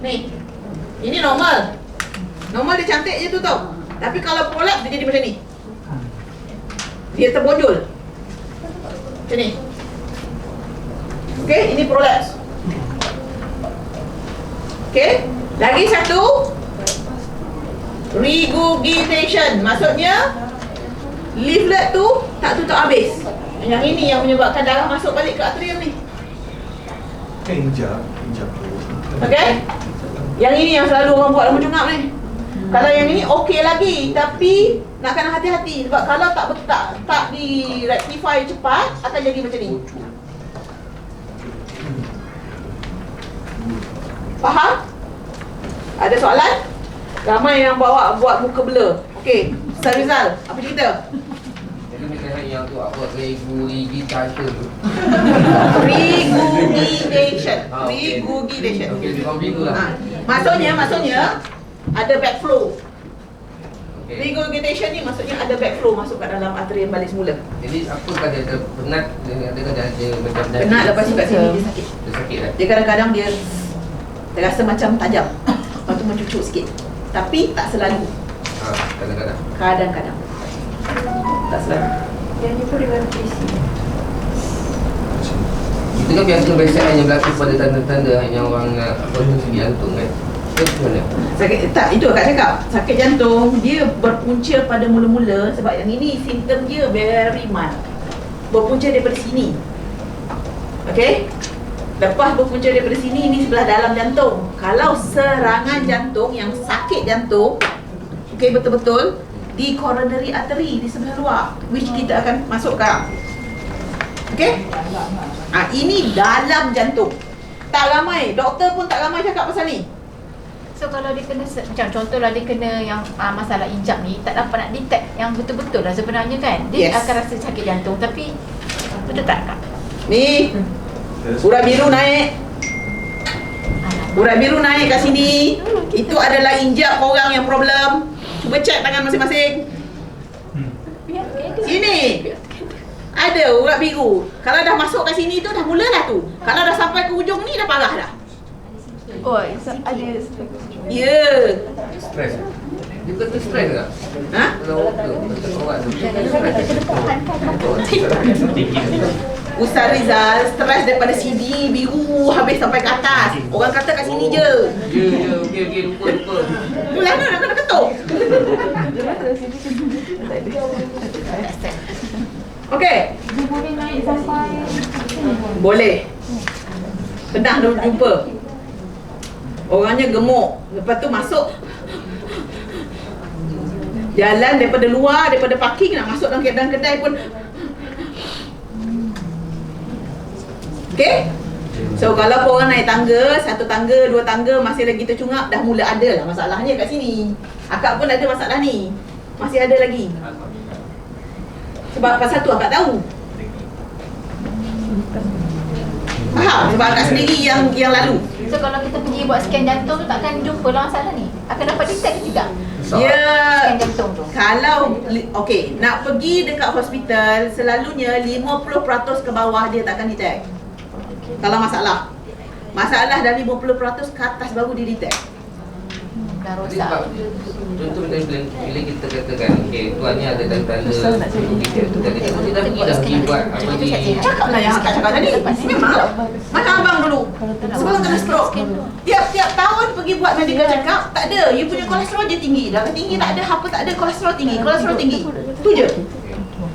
Ni. Ini normal. Normal dia cantik je tu tau. Tapi kalau prolapse dia jadi macam ni. Dia terbonjol. Macam ni. Okey, ini prolapse. Okey? Lagi satu, regurgitation. Maksudnya leaflet tu tak tutup habis. Yang ini yang menyebabkan darah masuk balik ke atrium ni. Injak. Okey? Yang ini yang selalu orang buat dalam cungap ni. Kalau yang ini okey lagi, tapi nak kena hati-hati sebab kalau tak di rectify cepat akan jadi macam ni. Faham? Ada soalan? Ramai yang buat muka blur. Okey, Ustaz Rizal, apa cerita? Jadi macam yang tu apa regurgitation tu. Regurgitation. Okey. Regurgitation. Okey, dia orang bingung lah. Maksudnya ada backflow. Okey. Regurgitation ni maksudnya ada backflow masuk ke dalam atrium balik semula. Jadi apakah dia penat dengan dia macam Penat lepas tu kat sini dia sakit. Dia sakit lah. Dia kadang-kadang dia rasa macam tajam. Lepas tu mencucuk sikit. Tapi tak selalu. Kadang-kadang. Kadang-kadang. Tak selalu. Yang ni pun dengan PC. Itu kan biasa kebiasaan yang berlaku pada tanda-tanda yang orang apa tu sakit jantung kan. Itu mana? Sakit tak, itu akak cakap. Sakit jantung dia berpunca pada mula-mula sebab yang ini simptom dia very mild. Berpunca daripada sini. Okey? Lepas berpunca daripada sini, ini sebelah dalam jantung. Kalau serangan jantung yang sakit jantung, okey, betul-betul di coronary artery di sebelah luar, which kita akan masukkan. Okey? Ini dalam jantung. Tak ramai, doktor pun tak ramai cakap pasal ni. So kalau dia kena macam contohlah dia kena yang masalah injap ni, tak dapat nak detect yang betul-betul lah sebenarnya kan. Dia Yes. akan rasa sakit jantung tapi betul tak Kak? Ni urat biru naik. Urat biru naik kat sini. Itu adalah injap orang yang problem. Cuba cek tangan masing-masing. Sini ada urat biru. Kalau dah masuk kat sini tu dah mula dah tu. Kalau dah sampai ke ujung ni dah parah dah. Oh, ada Ya. Stres. Dia kata stres tak? Ha? Kalau orang tu Ustaz Rizal stres daripada sini biru habis sampai ke atas. Orang kata kat sini je. Ya, okey, lupa. Mula nak kena ketuk. Okey. dia boleh naik sampai Boleh. Pernah jumpa. Orangnya gemuk. Lepas tu masuk jalan daripada luar, daripada parking nak masuk dalam kedai pun. Okey? So kalau korang naik tangga, satu tangga, dua tangga masih lagi tercungap, dah mula ada lah masalahnya kat sini. Akak pun ada masalah ni. Masih ada lagi. Sebab pasal tu akak tahu. Faham? Sebab akak sendiri yang lalu. So kalau kita pergi buat scan jantung tu takkan jumpa lah masalah ni. Akan dapat detect ke tidak? Ya, Scan jantung tu. kalau okey, nak pergi dekat hospital selalunya 50% ke bawah dia takkan detect. Kalau masalah. Masalah dah 50% ke atas baru dia detect. Dah Jadi rosak. sebab contoh bila kita katakan okey tuannya ada tanda-tanda kita tadi kita dah pergi dah pergi buat apa ni. Cakaplah yang akak cakap tadi. Memanglah. Mana abang dulu? Sebelum kena stroke. Tiap-tiap tahun pergi buat medical check up, tak ada. You punya kolesterol je tinggi. Darah tinggi tak ada, apa tak ada, kolesterol tinggi. Kolesterol tinggi. Tu je.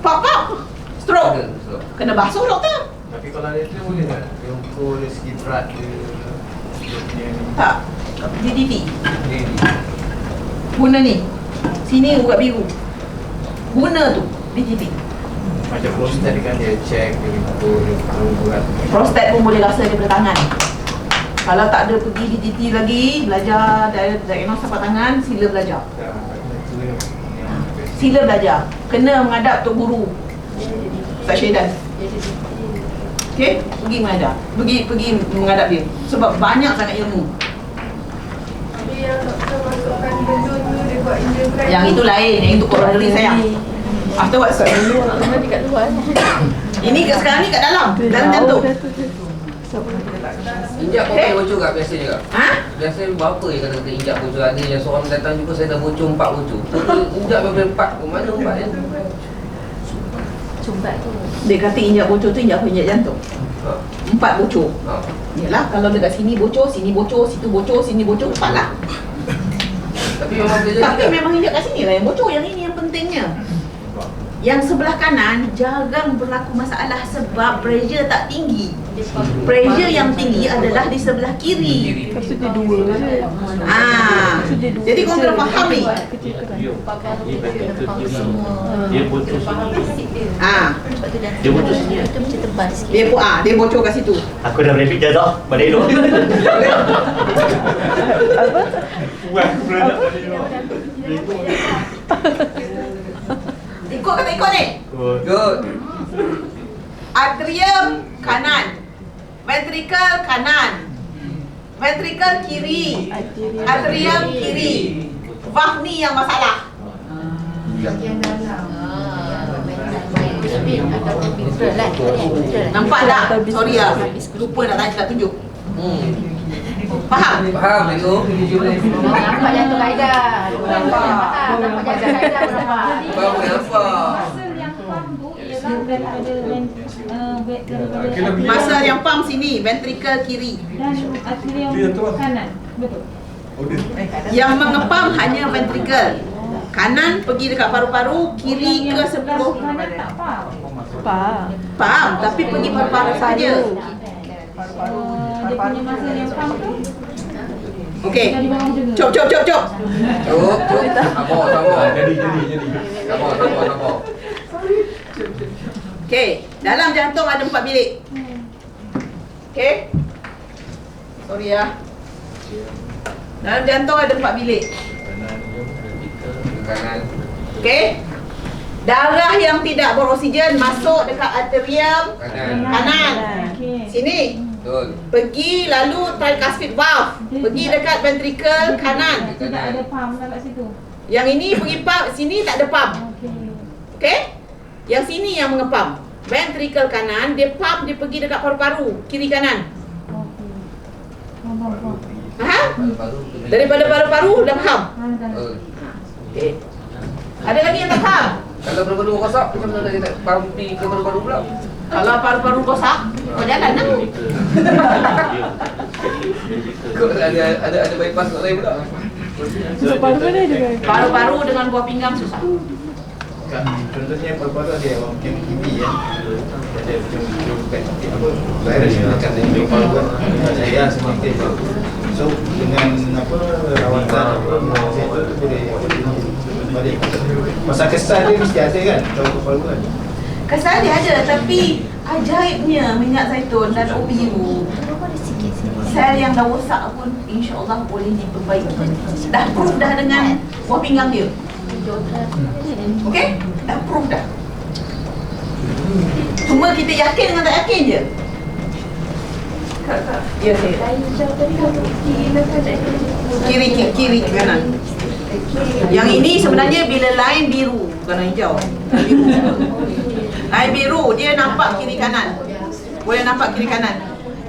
Pop-pop. Stroke. Kena basuh doktor. Tapi kalau dia tu boleh tak? Dia ukur dari segi berat dia punya ni. Tak. DDT. Ni. Guna ni. Sini urat biru. Guna tu. DDT. Macam prostat kan dia check, dia ukur, dia tahu berat. Prostat pun boleh rasa daripada tangan. Kalau tak ada pergi DDT lagi, belajar diagnos tapak tangan, sila belajar. Sila belajar. Kena menghadap Tok Guru Ustaz Syedan. Okey, pergi menghadap. Pergi menghadap dia. Sebab banyak sangat ilmu. Yang itu lain, yang itu coronary sayang. Afterwards. Ini sekarang ni kat dalam jantung. Injak pun boleh bocor kat biasanya kak? Ha? Biasanya berapa yang kata-kata injak bocor? Ada yang seorang datang juga saya dah bocor 4 bocor. Injak berapa 4 pun mana 4 yang Cumbat tu. Dia kata injak bocor tu injak jantung. 4 bocor. Yalah, kalau dekat sini bocor, situ bocor, sini bocor, 4 lah. Tapi memang dia Tapi memang injak kat sini lah yang bocor. Yang ini yang pentingnya. Yang sebelah kanan jarang berlaku masalah sebab pressure tak tinggi. Pressure yang tinggi adalah di sebelah kiri. Jadi korang kena faham ni. Dia bocor sini. Dia bocor sini. Itu macam tebal sikit. Dia bocor kat situ. Aku dah boleh pijak dah. Balik dulu. Apa? Aku belum nak balik dulu. Ikut ke tak ikut ni? Good. Atrium kanan. Ventricle kanan. Ventricle kiri. Atrium kiri. Valve ni yang masalah. Nampak tak? Sorry lah. Lupa nak tunjuk. Faham? Faham itu? Nampak jantung Aida. Nampak jantung Aida. Baru nampak. Masa yang pump sini, ventricle kiri. Dan atrium kanan. Betul. Yang mengepam hanya ventricle. Kanan pergi dekat paru-paru, kiri ke 10. Kanan tak faham. Faham, tapi pergi paru-paru saja. Dia punya masa yang faham tu. Okey. Cop. Cukup. Sabar. Jadi. Sabar. Okey, dalam jantung ada 4 bilik. Okey. Sorry ya. Dalam jantung ada 4 bilik. Kanan. Okey. Darah yang tidak beroksigen masuk dekat atrium kanan. Sini. Betul. Pergi lalu tricuspid valve. Pergi dekat ventricle kanan. Tidak ada pump kat situ. Yang ini pergi pump, sini tak ada pump. Okey? Yang sini yang mengepam. Ventricle kanan, dia pump, dia pergi dekat paru-paru, kiri kanan. Faham? Daripada paru-paru dah faham? Okey. Ada lagi yang tak faham? Kalau paru-paru rosak, macam mana dia tak pumpi ke paru-paru pula? Kalau paru-paru rosak, kau jalan lah. Kau ada bypass kat lain pula. Paru-paru dengan buah pinggang susah. Contohnya paru-paru ada orang punya TB kan. Ada macam virus yang dekat dengan paru kan. Saya semakin so dengan rawatan boleh balik. Masa kesan dia mesti ada kan paru-paru kan. Kesan dia ada, tapi Ajaibnya minyak zaitun dan ubi biru, sel yang dah rosak pun insya-Allah boleh diperbaiki. Dah proof dah dengan buah pinggang dia. Okey? Dah proof dah. Cuma kita yakin dengan tak yakin je. Ya, kiri kanan. Yang ini sebenarnya bila line biru, bukan line hijau. Biru. Line biru dia nampak kiri kanan. Boleh nampak kiri kanan.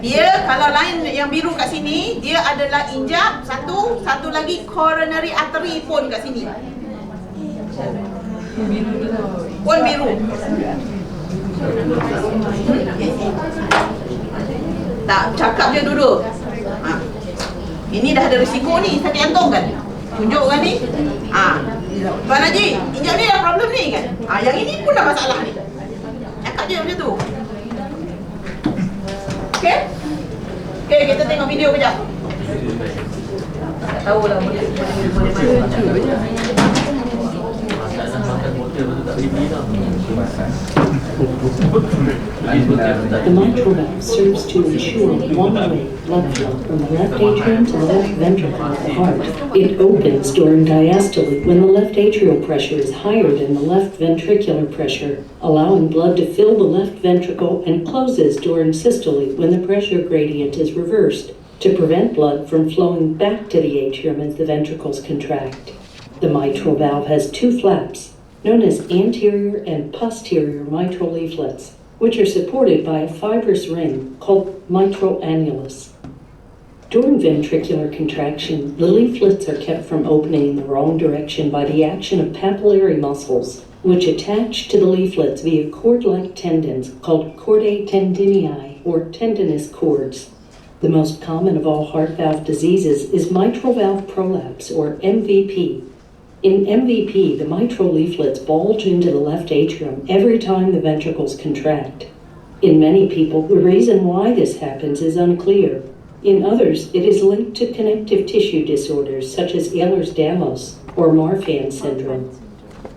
Dia kalau line yang biru kat sini, dia adalah injap satu lagi coronary artery pun kat sini. Pun biru. Tak cakap je duduk. Ini dah ada risiko ni, sakit jantung kan? Tunjuk kan ni? Tuan Haji, injap ni dah problem ni kan? Yang ini pun dah masalah ni. Cakap je macam tu. Okey? Okey, kita tengok video kejap. Tak tahulah boleh The mitral valve serves to ensure one-way blood flow from the left atrium to the left ventricle of the heart. It opens during diastole when the left atrial pressure is higher than the left ventricular pressure, allowing blood to fill the left ventricle, and closes during systole when the pressure gradient is reversed, to prevent blood from flowing back to the atrium as the ventricles contract. The mitral valve has two flaps, known as anterior and posterior mitral leaflets, which are supported by a fibrous ring called mitral annulus. During ventricular contraction, the leaflets are kept from opening in the wrong direction by the action of papillary muscles, which attach to the leaflets via cord-like tendons called chordae tendinii, or tendinous cords. The most common of all heart valve diseases is mitral valve prolapse, or MVP. In MVP, the mitral leaflets bulge into the left atrium every time the ventricles contract. In many people, the reason why this happens is unclear. In others, it is linked to connective tissue disorders such as Ehlers-Danlos or Marfan syndrome.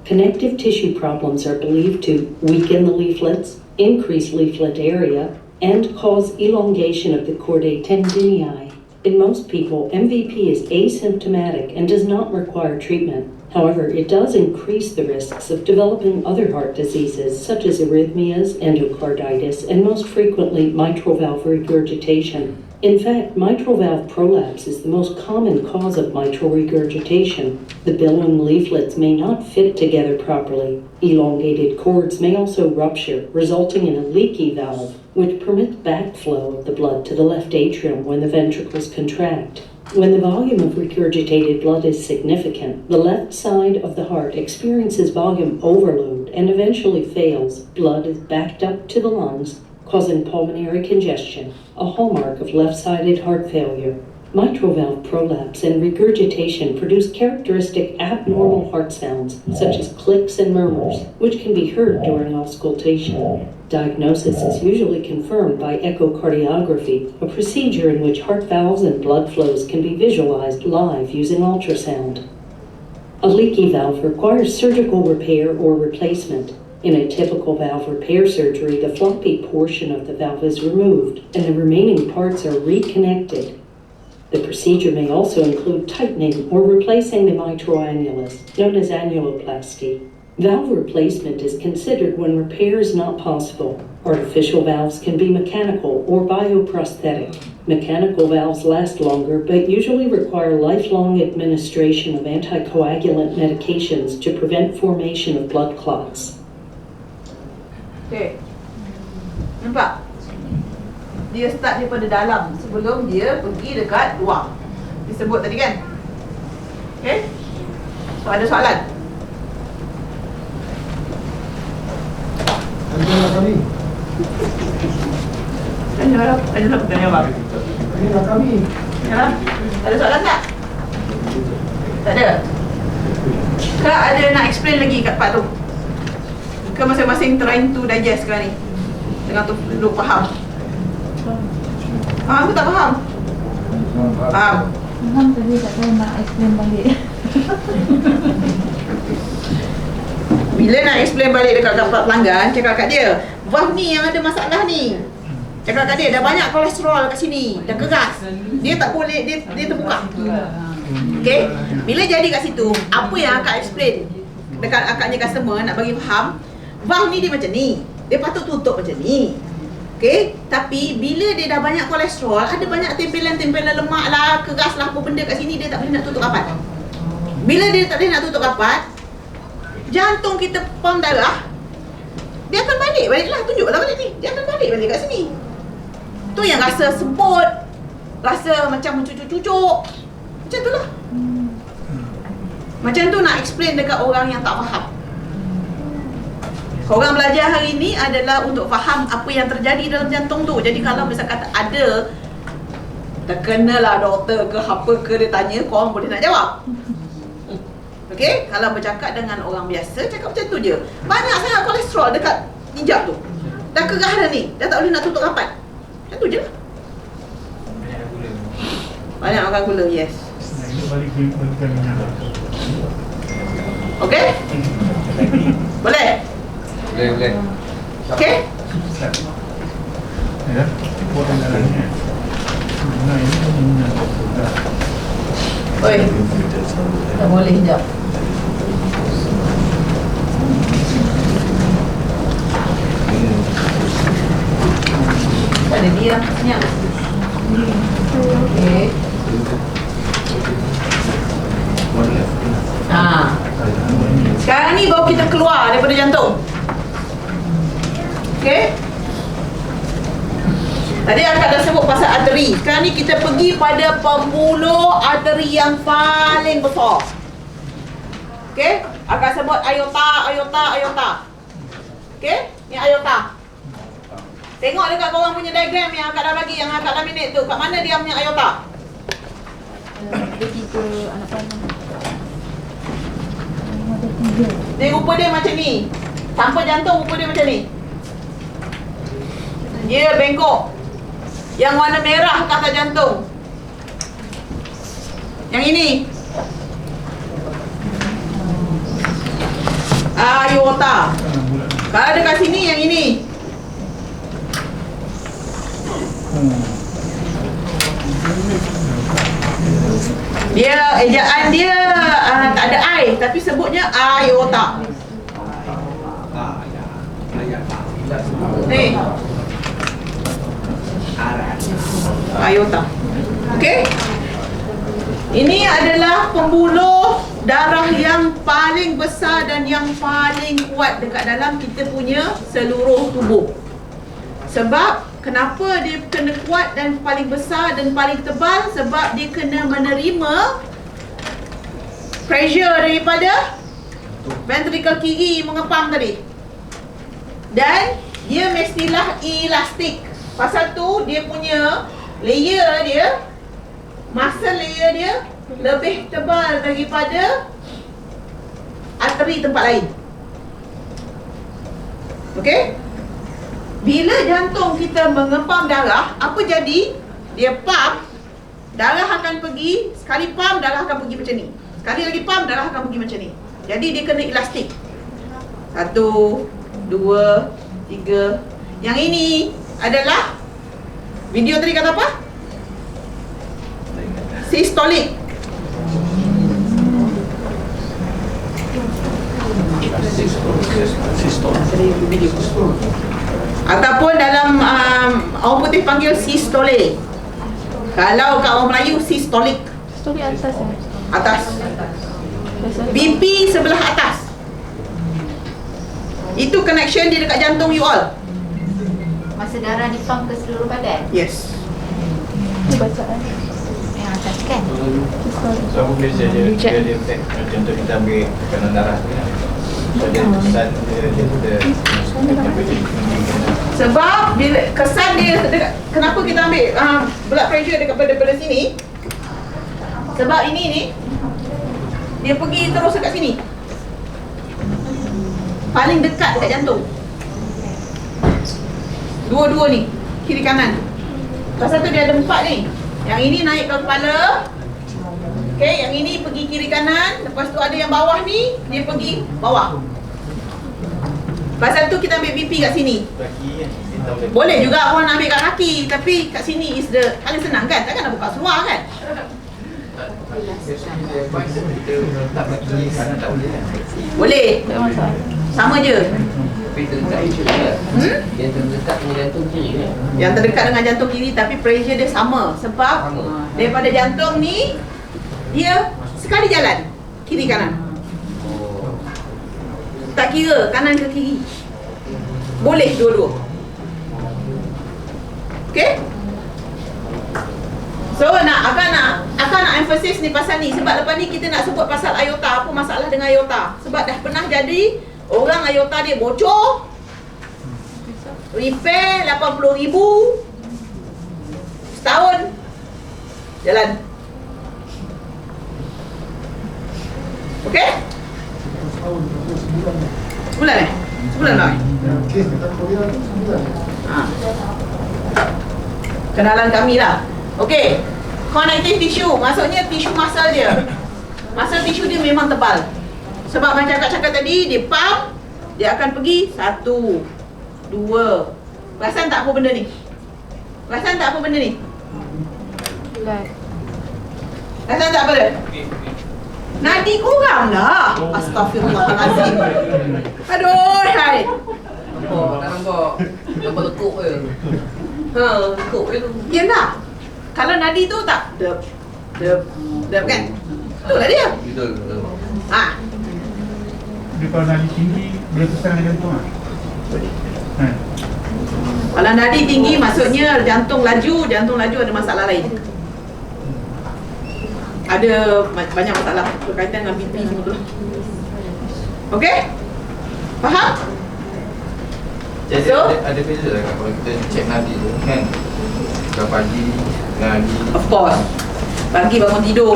Connective tissue problems are believed to weaken the leaflets, increase leaflet area, and cause elongation of the chordae tendinii. In most people, MVP is asymptomatic and does not require treatment. However, it does increase the risks of developing other heart diseases such as arrhythmias, endocarditis, and most frequently mitral valve regurgitation. In fact, mitral valve prolapse is the most common cause of mitral regurgitation. The billowing leaflets may not fit together properly. Elongated cords may also rupture, resulting in a leaky valve, which permits backflow of the blood to the left atrium when the ventricles contract. When the volume of regurgitated blood is significant, the left side of the heart experiences volume overload and eventually fails. Blood is backed up to the lungs, causing pulmonary congestion, a hallmark of left-sided heart failure. Mitral valve prolapse and regurgitation produce characteristic abnormal heart sounds, such as clicks and murmurs, which can be heard during auscultation. Diagnosis is usually confirmed by echocardiography, a procedure in which heart valves and blood flows can be visualized live using ultrasound. A leaky valve requires surgical repair or replacement. In a typical valve repair surgery, the floppy portion of the valve is removed and the remaining parts are reconnected. The procedure may also include tightening or replacing the mitral annulus, known as annuloplasty. Valve replacement is considered when repair is not possible. Artificial valves can be mechanical or bioprosthetic. Mechanical valves last longer but usually require lifelong administration of anticoagulant medications to prevent formation of blood clots. Okay. Nampak? Dia start daripada dalam sebelum dia pergi dekat luar. Disebut tadi kan? Okay? So ada soalan? Ada kami. Ada tanya apa? Ada kami. Ya. Ada soalan tak? Tak ada. Kak ada nak explain lagi kat part tu? Ke masing-masing trying to digest sekarang ni? Tengah tu duduk faham. Aku tak faham. Faham. Faham tadi tak tahu nak explain balik. Bila nak explain balik dekat pelanggan, cakap kat dia, valve ni yang ada masalah ni. Cakap kat dia, dah banyak kolesterol kat sini, dah keras. Dia tak boleh, dia terbuka. Okay, bila jadi kat situ, apa yang akak explain dekat akaknya customer nak bagi faham, valve ni dia macam ni, dia patut tutup macam ni. Okay, tapi bila dia dah banyak kolesterol, ada banyak tempelan-tempelan lemak lah, keras lah, apa benda kat sini, dia tak boleh nak tutup rapat. Bila dia tak boleh nak tutup rapat, jantung kita pump darah, dia akan balik lah, tunjuklah balik ni, dia akan balik kat sini. Tu yang rasa semput, rasa macam mencucuk-cucuk, macam tu lah. Macam tu nak explain dekat orang yang tak faham. Korang belajar hari ni adalah untuk faham apa yang terjadi dalam jantung tu. Jadi kalau misal kata ada terkenalah doktor ke apa ke dia tanya, korang boleh nak jawab. Okay, kalau bercakap dengan orang biasa, cakap macam tu je. Banyak sangat kolesterol dekat hijab tu, dah kerah dah ni, dah tak boleh nak tutup rapat. Macam tu je lah. Banyak makan gula, yes. Okay? Boleh? Boleh. Okay? Ya, buat anggarannya. Nah, ini kan minyak. Oi, tak boleh hijab. Tak ada diam, senyap. Okay. Sekarang ni baru kita keluar daripada jantung. Okay. Tadi akak dah sebut pasal arteri. Sekarang ni kita pergi pada pembuluh arteri yang paling besar. Okay. Akak sebut aorta. Okay. Ni aorta. Tengok dekat korang punya diagram yang akak dah bagi, yang akak dah minit tu. Kat mana dia punya aorta? Ada 3 anak panah. Ada 3. Dia rupa dia macam ni. Tanpa jantung rupa dia macam ni. Dia bengkok. Yang warna merah ke atas jantung. Yang ini aorta. Kalau dekat sini yang ini. Dia ejaan dia tak ada I, tapi sebutnya aorta. Ni aorta. Okey. Ini adalah pembuluh darah yang paling besar dan yang paling kuat dekat dalam kita punya seluruh tubuh. Sebab kenapa dia kena kuat dan paling besar dan paling tebal? Sebab dia kena menerima pressure daripada ventricle kiri mengepam tadi. Dan dia mestilah elastik. Pasal tu dia punya layer dia, muscle layer dia lebih tebal daripada arteri tempat lain. Okey? Bila jantung kita mengepam darah, apa jadi? Dia pump, darah akan pergi, sekali pump darah akan pergi macam ni. Sekali lagi pump darah akan pergi macam ni. Jadi dia kena elastik. 1, 2, 3. Yang ini adalah video tadi kata apa? Systolic. Ataupun dalam orang putih panggil sistole. Kalau kat orang Melayu sistolic. Story atas ya. Atas. BP sebelah atas. Itu connection dia dekat jantung you all. Masa darah dipump ke seluruh badan. Yes. Ini bacaan. Yang atas kan. So apa beza dia effect? Contoh kita ambil tekanan darah tu kan. So dia kesan dia Sebab bila kesan dia dekat, kenapa kita ambil blood pressure dekat pada sini? Sebab ini ni dia pergi terus dekat sini. Paling dekat dekat jantung. Dua-dua ni, kiri kanan. Pasal tu dia ada 4 ni. Yang ini naik ke kepala. Okey, yang ini pergi kiri kanan. Lepas tu ada yang bawah ni, dia pergi bawah. Pasal tu kita ambil BP kat sini. Kaki kan. Kita boleh. Boleh juga orang nak ambil kat kaki, tapi kat sini is the paling senang kan? Takkan nak buka seluar kan? Biasanya dia advice kita tak bagi kanan tak boleh kan. Boleh. Sama je. Tapi terdekat kiri lah. Yang terdekat dengan jantung kiri kan. Yang terdekat dengan jantung kiri tapi pressure dia sama. Sebab Sama. daripada jantung ni dia sekali jalan kiri kanan. Tak kira kanan ke kiri. Boleh dua-dua. Okay? So akan nak emphasis ni pasal ni. Sebab lepas ni kita nak sebut pasal aorta. Apa masalah dengan aorta? Sebab dah pernah jadi orang aorta dia bocor, repair 80,000 setahun jalan. Okay? Sebulan eh? Sebulan tak? Kes kita Korea tu sebulan. Kenalan kami lah. Okey. Connective tissue, maksudnya tisu muscle dia. Muscle tissue dia memang tebal. Sebab macam Kak cakap tadi, dia pump, dia akan pergi 1, 2. Perasan tak apa benda ni? Perasan tak apa benda ni? Perasan tak apa dia? Nadi kurang lah. Astaghfirullahalazim. Aduh, hai. Tak nampak. Nampak lekuk je. Lekuk je tu. Yelah. Kalau nadi tu tak dep kan? Itulah dia. Betul. Ha. Dia kalau nadi tinggi, boleh kesan dengan jantung tak? Kalau nadi tinggi maksudnya jantung laju ada masalah lain. Ada banyak masalah berkaitan dengan BP semua tu. Okey? Faham? Jadi So? ada beza lah kalau kita check nadi tu kan. Kalau pagi, nadi. Of course. Pagi bangun tidur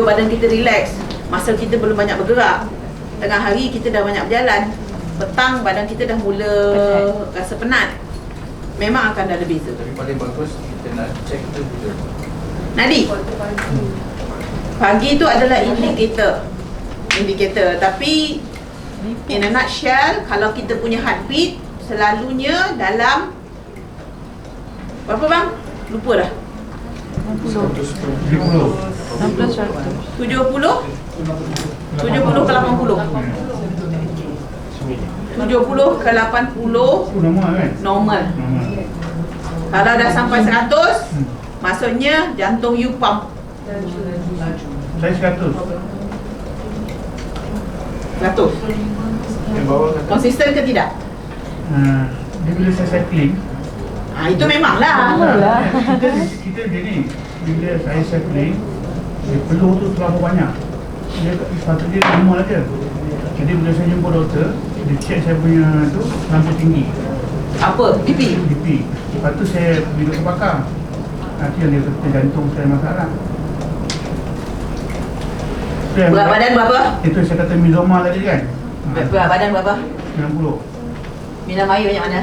badan kita relax. Muscle kita belum banyak bergerak. Tengah hari kita dah banyak berjalan. Petang badan kita dah mula rasa penat. Memang akan ada beza. Tapi paling bagus kita nak check tu bila. Nadi. Pagi tu adalah indikator. Tapi in a nutshell, kalau kita punya heartbeat selalunya dalam berapa bang? Lupa dah. 70 ke 80. 70 ke 80 Normal kan? normal. Kalau dah sampai 100, maksudnya jantung you pump. Saya 100. 100. Yang bawah kata Konsisten ke tidak? Dia bila saya cycling, Itu memanglah. kita gini, bila saya cycling, dia peluh tu terlalu banyak. Dia sepatutnya normal aja. Jadi bila saya jumpa doktor, dia check saya punya tu terlalu tinggi. Apa? BP? BP. Lepas tu saya pergi doktor pakar. Nanti yang dia kata jantung saya masalah. Berat badan berapa? Itu saya kata normal tadi kan. Berat badan berapa? 90. Minum air banyak mana?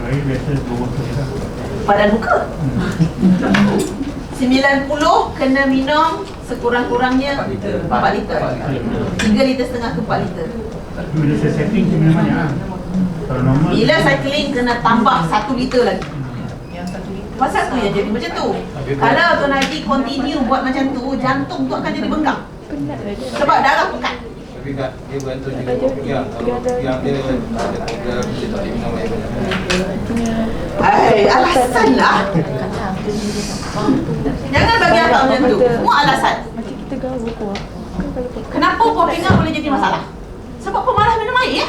Air biasa 2 botol je lah. Badan buka. 90 kena minum sekurang-kurangnya 4 liter. 3 liter setengah ke 4 liter. Bila saya cycling saya minum banyak lah. Kalau normal Bila cycling kena tambah 1 liter lagi. Pasal tu yang jadi macam tu. Kalau Tuan Haji continue buat macam tu, jantung tu akan jadi bengkak. Sebab darah pekat. tapi kat dia bantu juga yang dia ada program dia tak boleh minum air banyak. Alasan lah. Jangan bagi apa macam tu. Semua alasan. Macam kita gaul kuah. Kenapa kau pinggang boleh jadi masalah? Sebab pemalas minum air ya?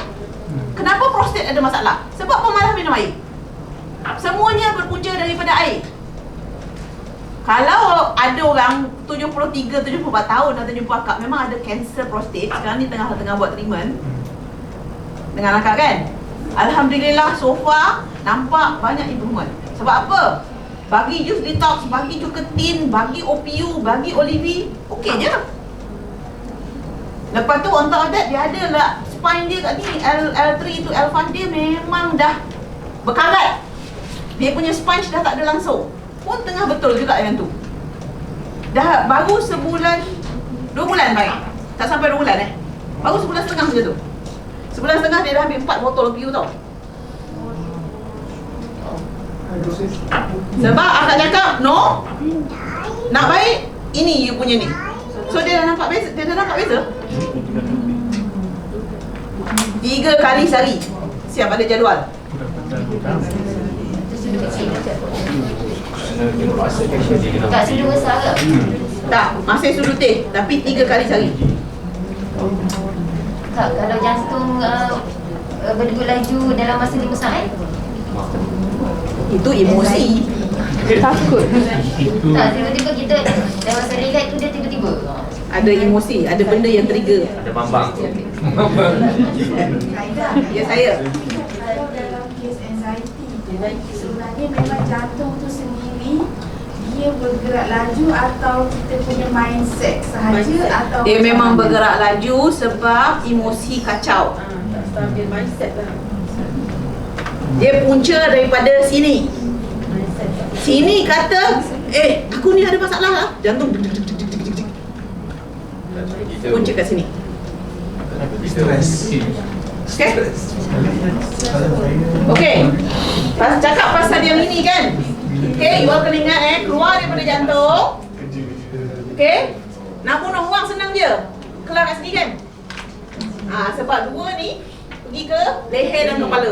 Kenapa prostat ada masalah? Sebab pemalas minum air. Semuanya berpunca daripada air. Kalau ada orang 73, 74 tahun atau jumpa akak memang ada kanser prostat, sekarang ni tengah buat treatment dengan akak kan? Alhamdulillah so far nampak banyak improvement. Sebab apa? Bagi jus detox, bagi Juketin, bagi OPU, bagi Olivi, okey je. Lepas tu on top of that dia ada lah spine dia kat ni, L3 tu L5 dia memang dah berkarat. Dia punya sponge dah tak ada langsung. Pun tengah betul juga yang tu. Dah baru sebulan 2 bulan baik. Tak sampai 2 bulan Baru sebulan setengah macam tu. Sebulan setengah dia dah ambil 4 botol PU tau. Sebab akak cakap, no, nak baik, ini you punya ni. So dia dah nampak beza, 3 kali sehari. Siap ada jadual. Tak sudut besar ke? Tak, masih sudut teh, tapi 3 kali sehari. Kak, kalau jantung berdegup laju dalam masa 5 saat? Itu emosi. Takut. Tak, tiba-tiba kita dalam masa relax tu dia tiba-tiba. Ada emosi, ada benda yang trigger. Ada mambang. Ya saya. Kalau dalam kes anxiety tu, sebenarnya memang jantung tu sendiri dia bergerak laju atau kita punya mindset sahaja atau Dia memang bergerak laju sebab emosi kacau. tak stabil mindset lah. Dia punca daripada sini. Sini kata, aku ni ada masalah lah. Jantung punca kat sini. Okay? Okay. Cakap pasal yang ini kan. Okay, you all kena ingat keluar daripada jantung. Okay. Nak bunuh orang senang je. Keluar kat sini kan. Sebab dua ni pergi ke leher dan kepala.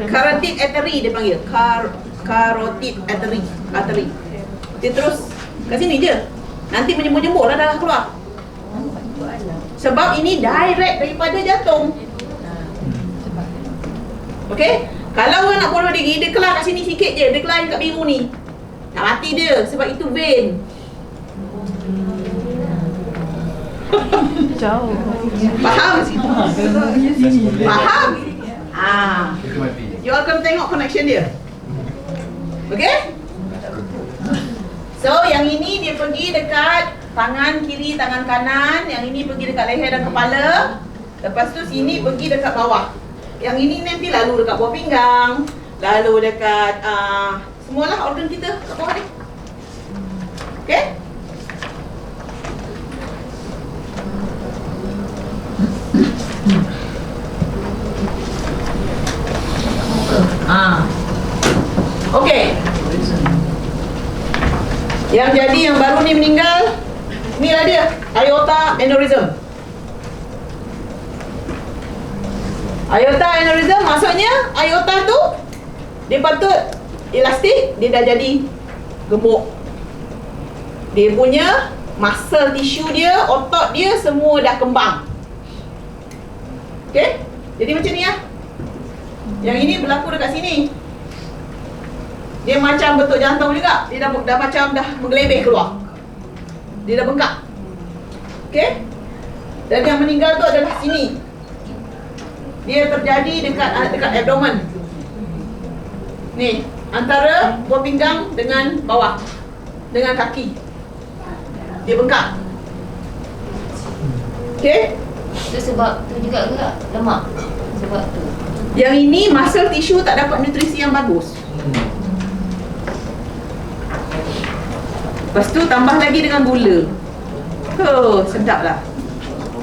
Carotid artery dia panggil. Carotid artery. Dia terus kat sini je. Nanti menjembur-jembur lah dah keluar. Sebab ini direct daripada jantung. Okay? Kalau orang nak bunuh diri, dia kelar kat sini sikit je. Dia kelar kat biru ni. Nak mati dia. Sebab itu vein. Jauh. Faham? Faham? You all kena tengok connection dia. Okay? So, yang ini dia pergi dekat tangan kiri, tangan kanan. Yang ini pergi dekat leher dan kepala. Lepas tu sini pergi dekat bawah. Yang ini nanti lalu dekat bawah pinggang. Lalu dekat semualah organ kita kat bawah ni. Okay? Okay. Yang jadi yang baru ni meninggal, inilah dia, aorta aneurysm. Aorta aneurysm maksudnya aorta tu dia patut elastik, dia dah jadi gemuk. Dia punya muscle tissue dia, otot dia semua dah kembang. Okay? Jadi macam ni lah. Yang ini berlaku dekat sini. Dia macam bentuk jantung juga. Dia dah macam dah menggelebih keluar. Dia dah bengkak. Okay? Dan yang meninggal tu adalah sini. Dia terjadi dekat abdomen. Ni, antara buah pinggang dengan bawah. Dengan kaki. Dia bengkak. Okay? Itu sebab tu juga ke lemak? Sebab tu. Yang ini muscle tissue tak dapat nutrisi yang bagus. Lepas tu tambah lagi dengan gula. Sedap lah.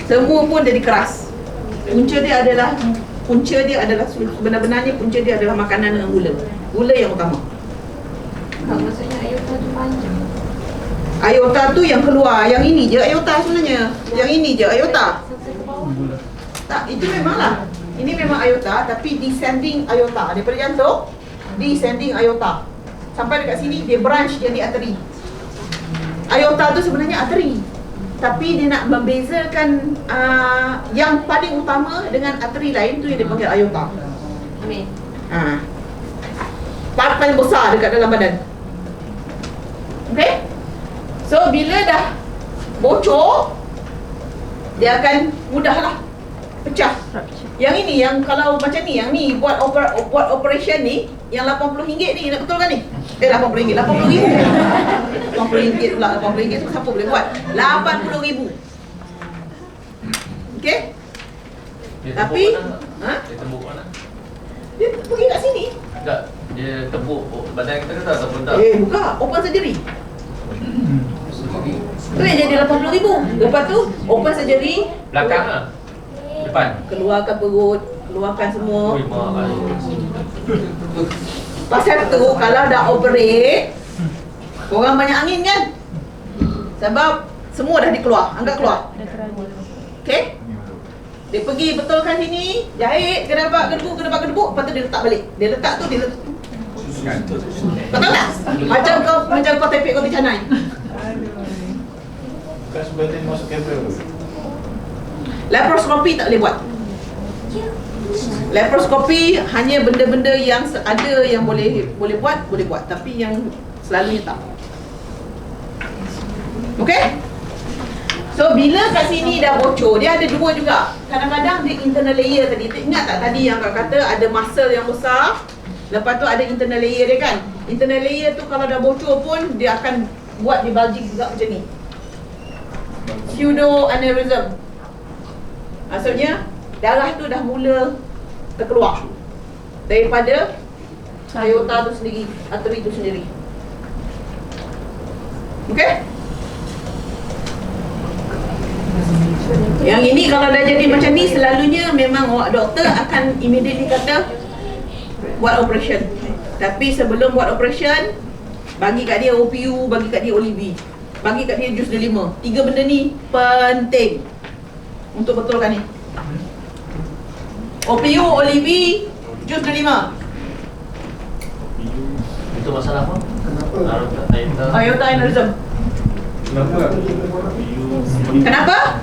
Semua pun jadi keras. Punca dia adalah sebenarnya punca dia adalah makanan dengan gula. Gula yang utama. Maksudnya aorta tu panjang. Aorta tu yang keluar. Yang ini je aorta sebenarnya. Yang ini je aorta. Tak, itu memanglah. Ini memang aorta tapi descending aorta. Daripada jantung, descending aorta. Sampai dekat sini dia branch jadi arteri. Aorta tu sebenarnya arteri. Tapi dia nak membezakan yang paling utama dengan arteri lain tu yang dia panggil aorta. Amin. Part paling besar dekat dalam badan. Okay? So bila dah bocor, dia akan mudahlah pecah. Yang ini, yang kalau macam ni, yang ni buat operation ni, yang RM80 ni, nak betulkan ni? RM80, RM80,000. RM80 pula, RM80 tu siapa boleh buat? RM80,000. Okay? Tapi Dia tembuk mana? dia pergi kat sini. Tak, dia tembuk badan kita ke tak ataupun tak? Buka, open surgery. Tu yang jadi RM80,000. Lepas tu open surgery Belakang lah. keluarkan perut, keluarkan semua. Oi, mak. Pasal tu kalau dah operate, orang banyak angin kan? Sebab semua dah dikeluar, anggap keluar. Okey? Dia pergi betulkan sini, jahit, gedebak, gedebuk, lepas tu dia letak balik. Dia letak tu, dia letak. Betul tak? Macam kau tepek roti canai. Bukan sebab dia masuk kamera. Laparoskopi tak boleh buat. Laparoskopi hanya benda-benda yang ada yang boleh buat, tapi yang selalunya tak. Okey? So bila kat sini dah bocor, dia ada dua juga. Kadang-kadang dia internal layer tadi. Ingat tak tadi yang kau kata ada muscle yang besar, lepas tu ada internal layer dia kan? Internal layer tu kalau dah bocor pun dia akan buat dia bulging juga macam ni. Pseudo aneurysm. Maksudnya darah tu dah mula terkeluar daripada aorta tu sendiri, arteri tu sendiri. Okey? Yang ini kalau dah jadi macam ni, selalunya memang awak doktor akan immediately kata buat operation. Tapi sebelum buat operation, bagi kat dia OPU, bagi kat dia Olivi, bagi kat dia jus delima. 3 benda ni penting untuk betulkan ni. OPU, Olivi, jus delima. Itu masalah apa? Kenapa? Aorta aneurysm. Kenapa?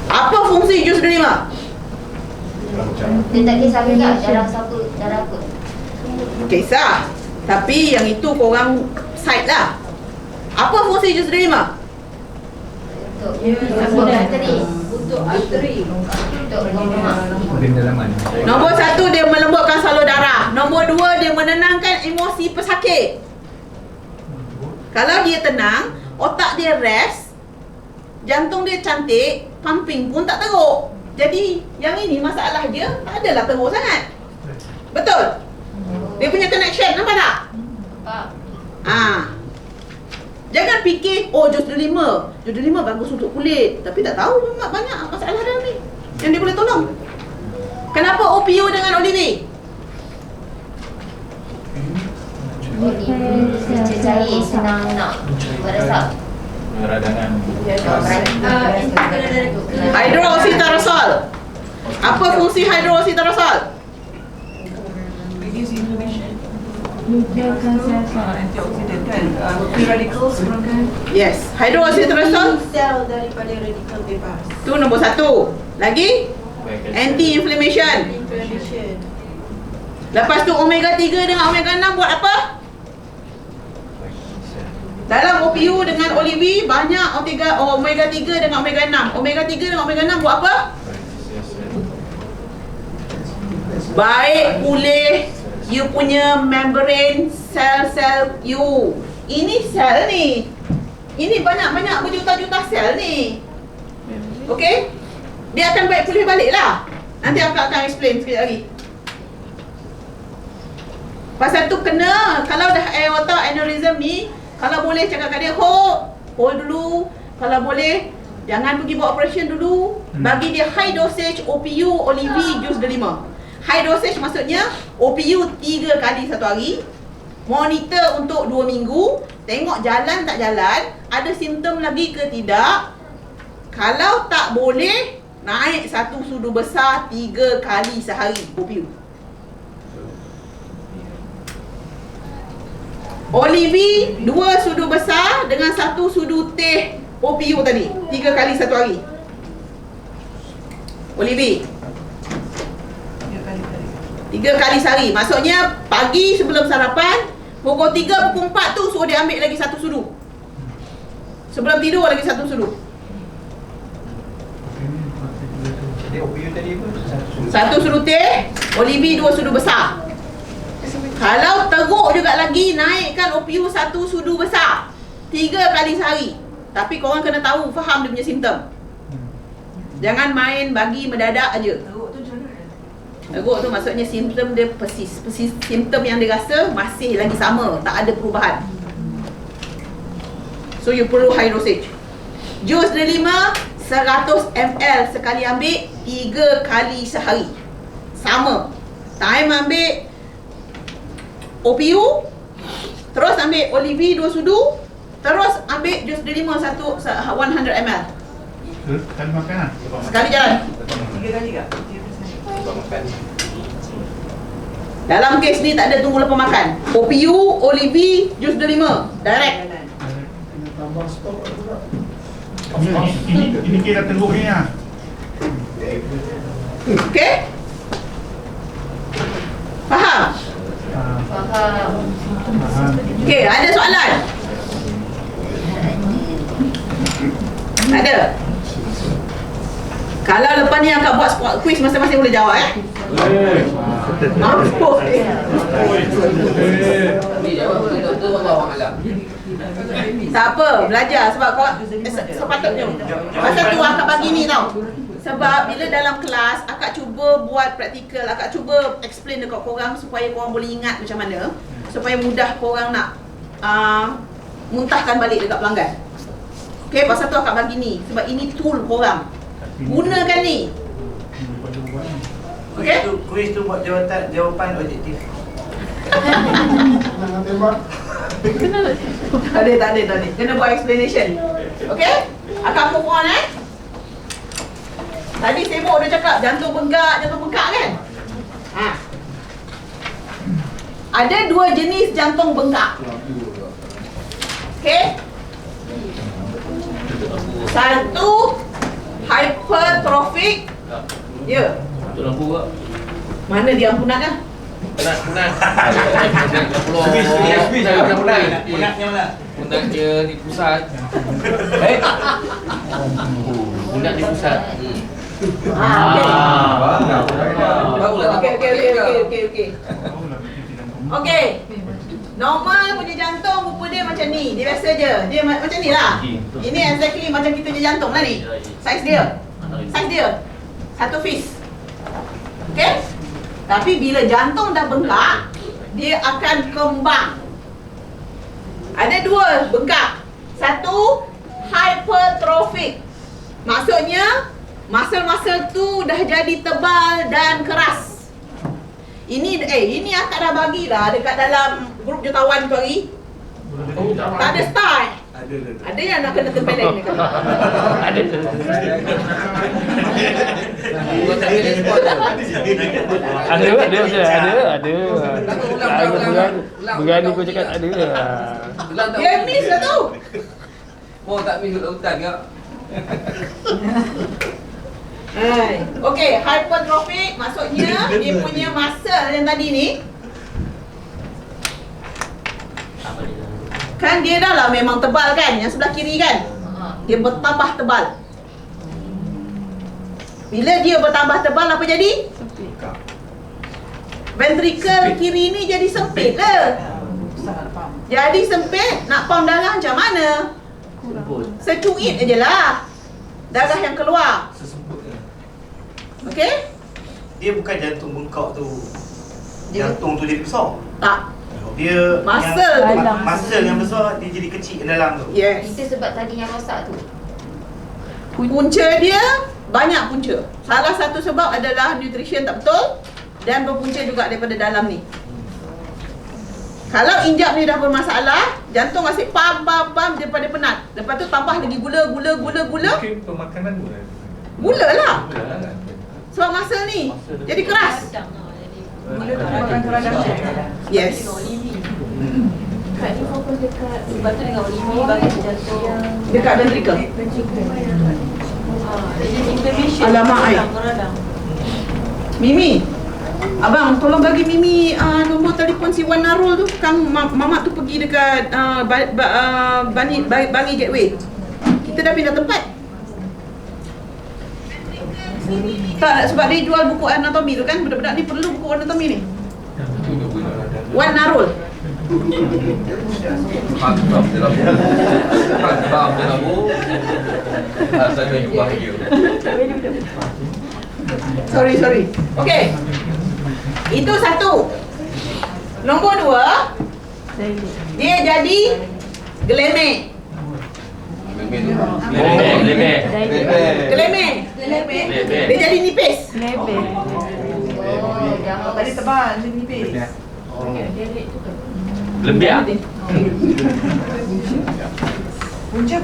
Apa fungsi jus delima? Dia tak kisah juga darah apa. Kisah. Tapi yang itu korang side lah. Apa fungsi jus delima? Untuk arteri. Untuk Nombor 1, dia melembutkan salur darah. Nombor 2, dia menenangkan emosi pesakit. Kalau dia tenang, otak dia rest, jantung dia cantik, pumping pun tak teruk. Jadi yang ini masalah dia tak adalah teruk sangat. Betul? Dia punya connection, nampak tak? Jangan fikir, oh jus delima bagus untuk kulit. Tapi tak tahu banyak masalah dalam ni yang dia boleh tolong. Kenapa OPU dengan Olivi? Jahit senang nak beresap. Radangan. Hydroxytyrosol. Apa fungsi hydroxytyrosol? Reduce inflammation. Antioksidan kan, free radicals kan. Yes, hydroxytyrosol Sel daripada radikal bebas. tu nombor 1. Lagi anti-inflammation. Lepas tu omega 3 dengan omega 6 buat apa? Dalam OPU dengan Olivi banyak omega 3 dengan omega 6. Omega 3 dengan omega 6 buat apa? Baik pulih you punya membrane sel-sel you. Ini sel ni. Ini banyak-banyak berjuta-juta sel ni. Okey? Dia akan baik pulih balik lah. Nanti akak akan explain sekejap lagi. Pasal tu kena, kalau dah aorta aneurysm ni, kalau boleh cakap kat dia, hold dulu. Kalau boleh, jangan pergi buat operation dulu. Bagi dia high dosage OPU, Olivi, jus delima. High dosage maksudnya OPU 3 kali satu hari. Monitor untuk 2 minggu. Tengok jalan tak jalan, ada simptom lagi ke tidak. Kalau tak boleh, naik 1 sudu besar 3 kali sehari OPU. Olivi 2 sudu besar dengan 1 sudu teh OPU tadi, 3 kali satu hari. Olivi 3 kali sehari. Maksudnya pagi sebelum sarapan, pukul 3, pukul 4 tu suruh dia ambil lagi 1 sudu. Sebelum tidur lagi 1 sudu. Jadi OPU tadi apa? 1 sudu teh, Olivi 2 sudu besar. Kalau teruk juga lagi, naikkan OPU 1 sudu besar 3 kali sehari. Tapi korang kena tahu, faham dia punya simptom. Jangan main bagi mendadak aja. Teruk tu maksudnya simptom dia persis. Simptom yang dia rasa masih lagi sama, tak ada perubahan. So you perlu high dosage. Jus delima 100 ml sekali ambil 3 kali sehari. Sama. Time ambil OPU, terus ambil Olivi 2 sudu, terus ambil jus delima 100 ml. Sekali makan. Sekali jalan. 3 kali tak? Dalam kes ni tak ada tunggu lepas makan. OPU, Olivi, jus delima, direct. Tambah stok juga. Ini kita teruk ni lah. Okey? Faham? Faham. Okey, ada soalan? Ada? Kalau lepas ni akak buat spot quiz, masing-masing boleh jawab Mampus. Ni jawab boleh doktor Allah Alam. Tak apa, belajar sebab kau sepatutnya. Pasal tu akak bagi ni tau. Sebab bila dalam kelas akak cuba buat praktikal, akak cuba explain dekat korang supaya korang boleh ingat macam mana, supaya mudah korang nak muntahkan balik dekat pelanggan. Okey, pasal tu akak bagi ni sebab ini tool korang. Gunakan ni. Okey? Kuis tu buat jawapan objektif. Jangan tembak. Tak ada. Kena buat explanation. Okey? Akak move on Tadi sibuk dah cakap jantung bengkak kan? Ada 2 jenis jantung bengkak. Okey? Satu hypertrophic. Ya. Untuk lampu ke? Mana dia punat Punat. Punat yang mana? Punat dia di pusat. Punat di pusat. Okey. Okey. Normal punya jantung rupa dia macam ni. Dia biasa je. Dia macam ni lah. Ini exactly macam kita punya jantung lah ni. Saiz dia. Satu fist. Okey? Tapi bila jantung dah bengkak, dia akan kembang. Ada 2 bengkak. Satu hypertrophic. Maksudnya muscle-muscle tu dah jadi tebal dan keras. Ini akak dah bagilah dekat dalam grup jutawan tu hari. Tak ada style. Ada yang nak kena tempeleng ni kan. Ada. Berani kau cakap ada. Dia miss lah tu. Oh tak miss hutan ke? Okey, hypertrophic maksudnya dia punya muscle yang tadi ni kan dia dah lah memang tebal kan, yang sebelah kiri kan, dia bertambah tebal. Bila dia bertambah tebal apa jadi? Ventricle kiri ni jadi sempit lah. Jadi sempit, nak pump darah macam mana? Secuit aje lah darah yang keluar. Okey? Dia bukan jantung bengkak tu. Jantung tu jadi besar. Tak. Dia muscle yang besar dia jadi kecil dalam tu. Yes. Itu sebab tadi yang rosak tu. Punca dia banyak punca. Salah satu sebab adalah nutrition tak betul dan berpunca juga daripada dalam ni. Kalau injap ni dah bermasalah, jantung asyik pam daripada penat. Lepas tu tambah lagi gula. Mungkin pemakanan Gula lah. Sebab muscle ni jadi keras. Gula tu makan keradang. Yes. Kak ni fokus dekat sebab tu dengan Olivi bagi jantung Dekat ventricle. Jadi inflammation. Alamak, ai. Mimi, abang tolong bagi Mimi nombor telefon si Wan Narul tu. Kang Mamat tu pergi dekat Bangi Gateway. Kita dah pindah tempat. Tak, sebab dia jual buku anatomi tu kan. Budak-budak ni perlu buku anatomi ni. Wan Narul. Mantap dia lampu. Saya yang bahagia. Sorry. Okey. Itu satu. Nombor 2, dia jadi gelemek. Kelemeh. Dia jadi nipis. Tadi tebal, dia nipis. Lembiak. Punca.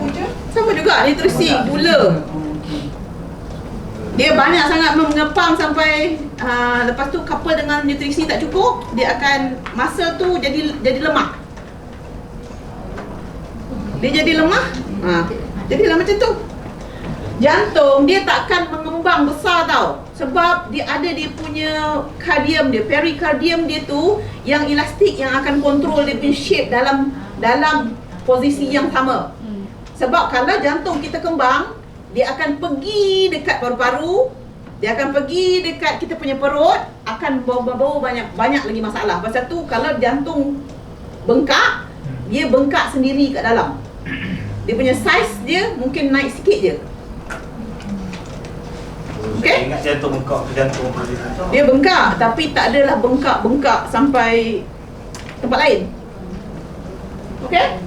Sama juga nutrisi gula. Dia banyak sangat mengepam sampai lepas tu couple dengan nutrisi tak cukup, dia akan masa tu jadi lemah. Dia jadi lemah. Jadilah macam tu. Jantung dia takkan mengembang besar tau. Sebab dia ada dia punya kardium dia, perikardium dia tu yang elastik yang akan kontrol dia punya shape dalam posisi yang sama. Sebab kalau jantung kita kembang, dia akan pergi dekat paru-paru, dia akan pergi dekat kita punya perut, akan bawa banyak lagi masalah. Pasal tu kalau jantung bengkak, dia bengkak sendiri kat dalam. Dia punya saiz dia mungkin naik sikit je. Okay? Ingat jantung bengkak ke jantung Dia bengkak tapi tak adalah bengkak sampai tempat lain. Okay?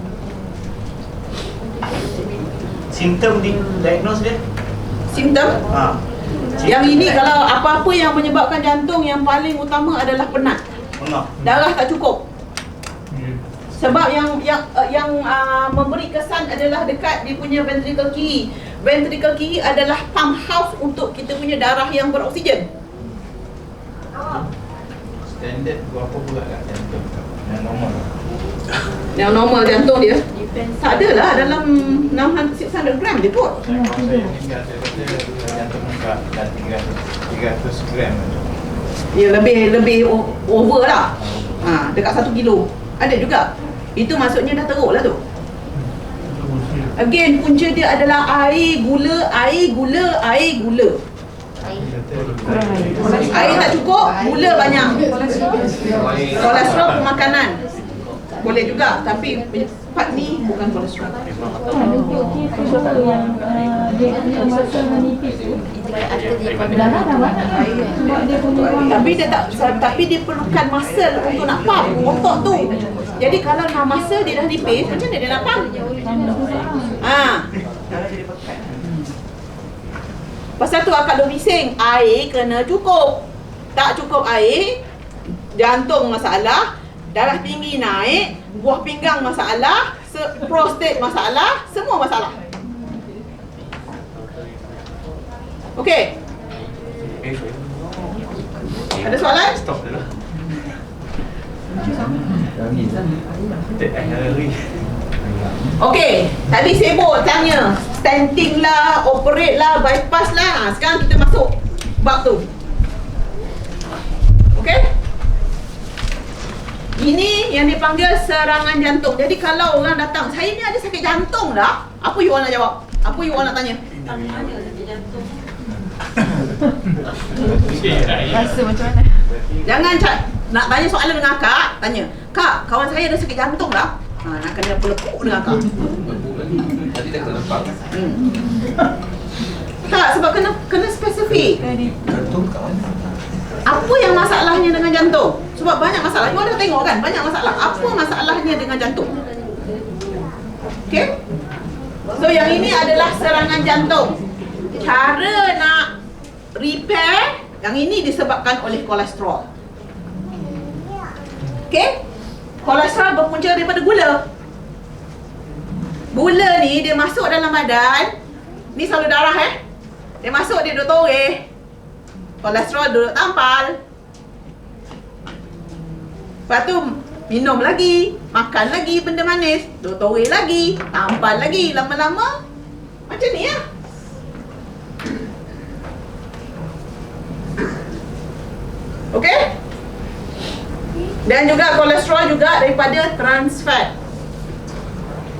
Simptom di diagnose dia? Simptom? Yang ini kalau apa-apa yang menyebabkan jantung, yang paling utama adalah penat. Darah tak cukup. Sebab yang memberi kesan adalah dekat dia punya ventricle kiri. Ventricle kiri adalah pump house untuk kita punya darah yang beroksigen. Standard berapa pula kat jantung yang normal? Yang normal jantung dia tak adalah dalam 600 gram dia pun. Saya meninggal, saya kata jantung bengkak dan 300 gram. Ya lebih over lah. Dekat 1 kilo. Ada juga. Itu maksudnya dah teruk lah tu. Again, punca dia adalah air, gula. Air tak cukup, gula banyak. Kolesterol pemakanan boleh juga, tapi part ni bukan kolesterol. Tapi dia perlukan muscle untuk nak pump otot tu. Jadi kalau nak muscle dia dah nipis, macam mana dia nak pump? Pasal tu akak duk bising, air kena cukup. Tak cukup air, jantung masalah, darah tinggi naik, buah pinggang masalah, prostat masalah, semua masalah. Okey. Ada soalan? Stop dulu. Okey, tadi sibuk tanya stenting lah, operate lah, bypass lah. Sekarang kita masuk bab tu. Okey? Ini yang dipanggil serangan jantung. Jadi kalau orang datang, saya ni ada sakit jantung dah, apa you all nak jawab? Apa you all nak tanya? Ada sakit jantung. Rasa macam mana? Jangan nak tanya soalan dengan akak, tanya, "Kak, kawan saya ada sakit jantung dah." Nak kena pelekuk dengan akak. Tadi dah kena lepas. Tak, sebab kena spesifik. Jantung kat mana? Apa yang masalahnya dengan jantung? Sebab banyak masalah. You dah tengok kan, banyak masalah. Apa masalahnya dengan jantung? Okay? So yang ini adalah serangan jantung. Cara nak repair yang ini disebabkan oleh kolesterol. Okay? Kolesterol berpunca daripada gula. Gula ni dia masuk dalam badan. Ni salur darah Dia masuk, dia duduk toreh. Kolesterol duduk tampal. Lepas tu minum lagi, makan lagi benda manis, duduk toreh lagi, tampal lagi. Lama-lama macam ni lah. Okey? Dan juga kolesterol juga daripada trans fat.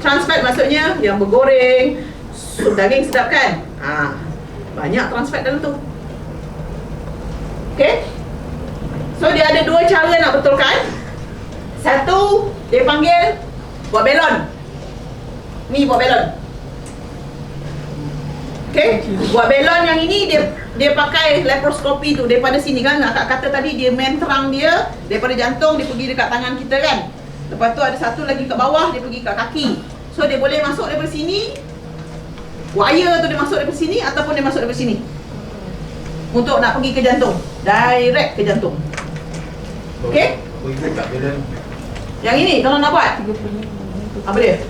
Trans fat maksudnya yang bergoreng, daging sedap kan? Banyak trans fat dalam tu. Okey? So dia ada dua cara nak betulkan. Satu, dia panggil buat belon. Ni buat belon. Okey? Buat belon yang ini dia pakai laparoskopi tu daripada sini kan. Akak kata tadi dia main terang dia daripada jantung, dia pergi dekat tangan kita kan. Lepas tu ada satu lagi kat bawah, dia pergi kat kaki. So dia boleh masuk daripada sini Wire tu dia masuk daripada sini ataupun dia masuk daripada sini untuk nak pergi ke jantung, direct ke jantung. Okey? Yang ini kalau nak buat apa dia?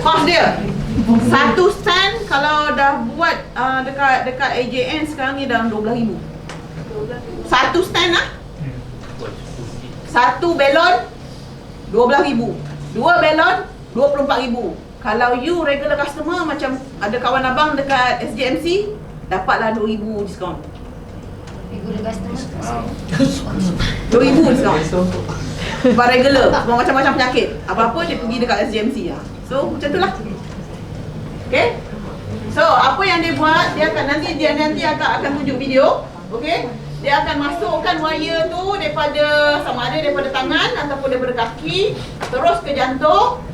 Kos dia satu stand kalau dah buat dekat AJN sekarang ni dalam 12,000. Satu stand lah. Satu belon 12,000. Dua belon 24,000. Kalau you regular customer macam ada kawan abang dekat SJMC, dapatlah 2,000 diskaun. Regular customer. 2,000 diskaun. Sebab regular, sebab macam-macam penyakit. Apa-apa dia pergi dekat SJMC lah. So macam tu lah. Okay. So apa yang dia buat, dia akan tunjuk video. Okay. Dia akan masukkan wire tu daripada sama ada daripada tangan ataupun daripada kaki terus ke jantung.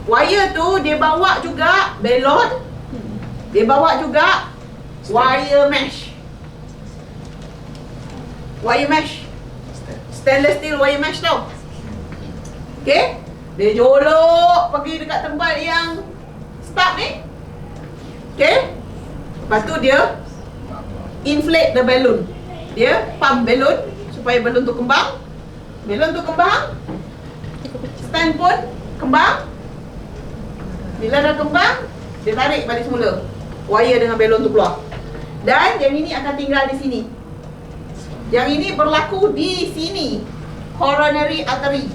Wire tu dia bawa juga belon. Dia bawa juga wire mesh. Wire mesh. Stainless steel wire mesh tau. Okay. Dia jolok pergi dekat tempat yang start ni. Okay. Lepas tu dia inflate the balloon. Dia pump balloon supaya balloon tu kembang. Balloon tu kembang, stand pun kembang. Bila dah kembang, dia tarik balik semula wire dengan balloon tu keluar. Dan yang ini akan tinggal di sini. Yang ini berlaku di sini, coronary artery,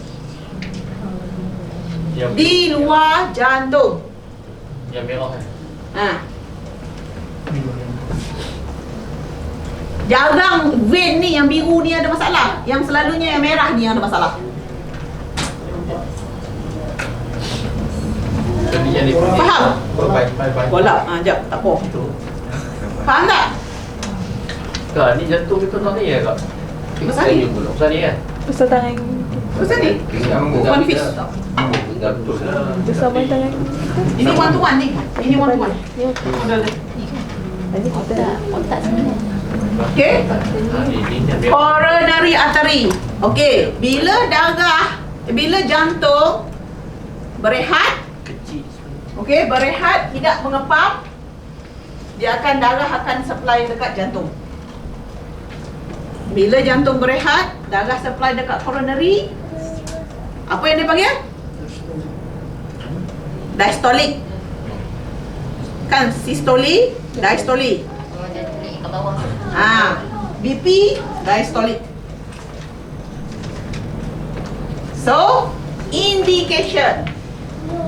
di luar jantung. Yang merah Jarang vein ni yang biru ni ada masalah. Yang selalunya yang merah ni yang ada masalah. Faham? Bola. Sekejap, tak apa. Faham tak? Kak, ni jantung kita tak ni ya kak? Besar ni? Besar ni kan? Besar tangan Besar ni? One fish. besar tangan. Ini one to one ni. Ini one to one. Tadi kita Otak sini. Okay. Coronary artery. Okay. Bila jantung berehat, okay, berehat tidak mengepam, darah akan supply dekat jantung. Bila jantung berehat, darah supply dekat coronary. Apa yang dia panggil? Diastolic. Kan systolic, diastolic. BP diastolic. So, indication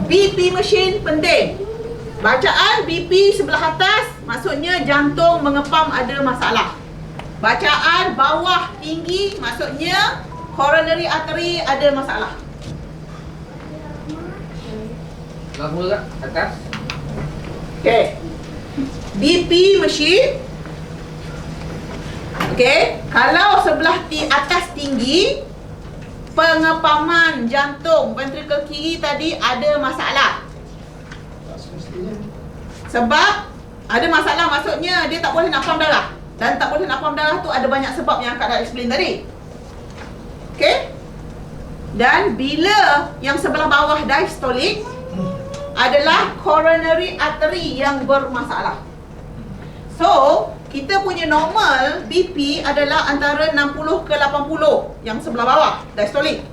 BP machine penting. Bacaan BP sebelah atas maksudnya jantung mengepam ada masalah. Bacaan bawah tinggi maksudnya coronary artery ada masalah. Lama tak? Atas? Okay. BP machine. Okay. Kalau sebelah atas tinggi, pengepaman jantung ventricle kiri tadi ada masalah. Sebab ada masalah maksudnya dia tak boleh nak pump darah. Dan tak boleh nak pump darah tu ada banyak sebab yang Kak dah explain tadi. Okay. Dan bila yang sebelah bawah diastolic adalah coronary artery yang bermasalah. So, kita punya normal BP adalah antara 60 ke 80 yang sebelah bawah diastolic.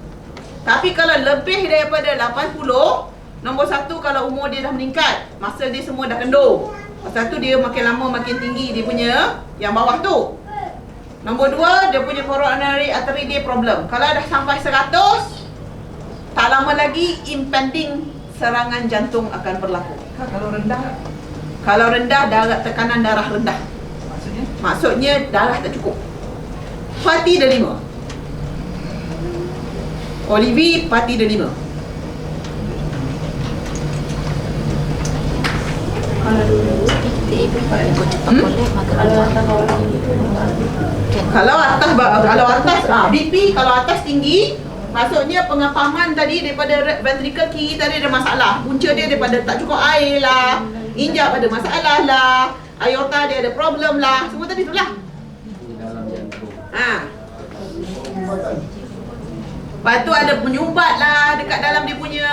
Tapi kalau lebih daripada 80, nombor satu kalau umur dia dah meningkat, muscle dia semua dah kendor. Pasal tu dia makin lama makin tinggi dia punya yang bawah tu. Nombor dua, dia punya coronary artery dia problem. Kalau dah sampai 100, tak lama lagi impending serangan jantung akan berlaku. Kalau rendah tekanan darah rendah. Maksudnya darah tak cukup. Parti dah 5. Olivi parti dah 5. Kalau atas BP kalau atas tinggi, maksudnya pengepaman tadi daripada ventricle kiri tadi ada masalah. Punca dia daripada tak cukup air lah, injap ada masalah lah, aorta dia ada problem lah, semua tadi tu lah. Lepas tu ada menyumbat lah dekat dalam dia punya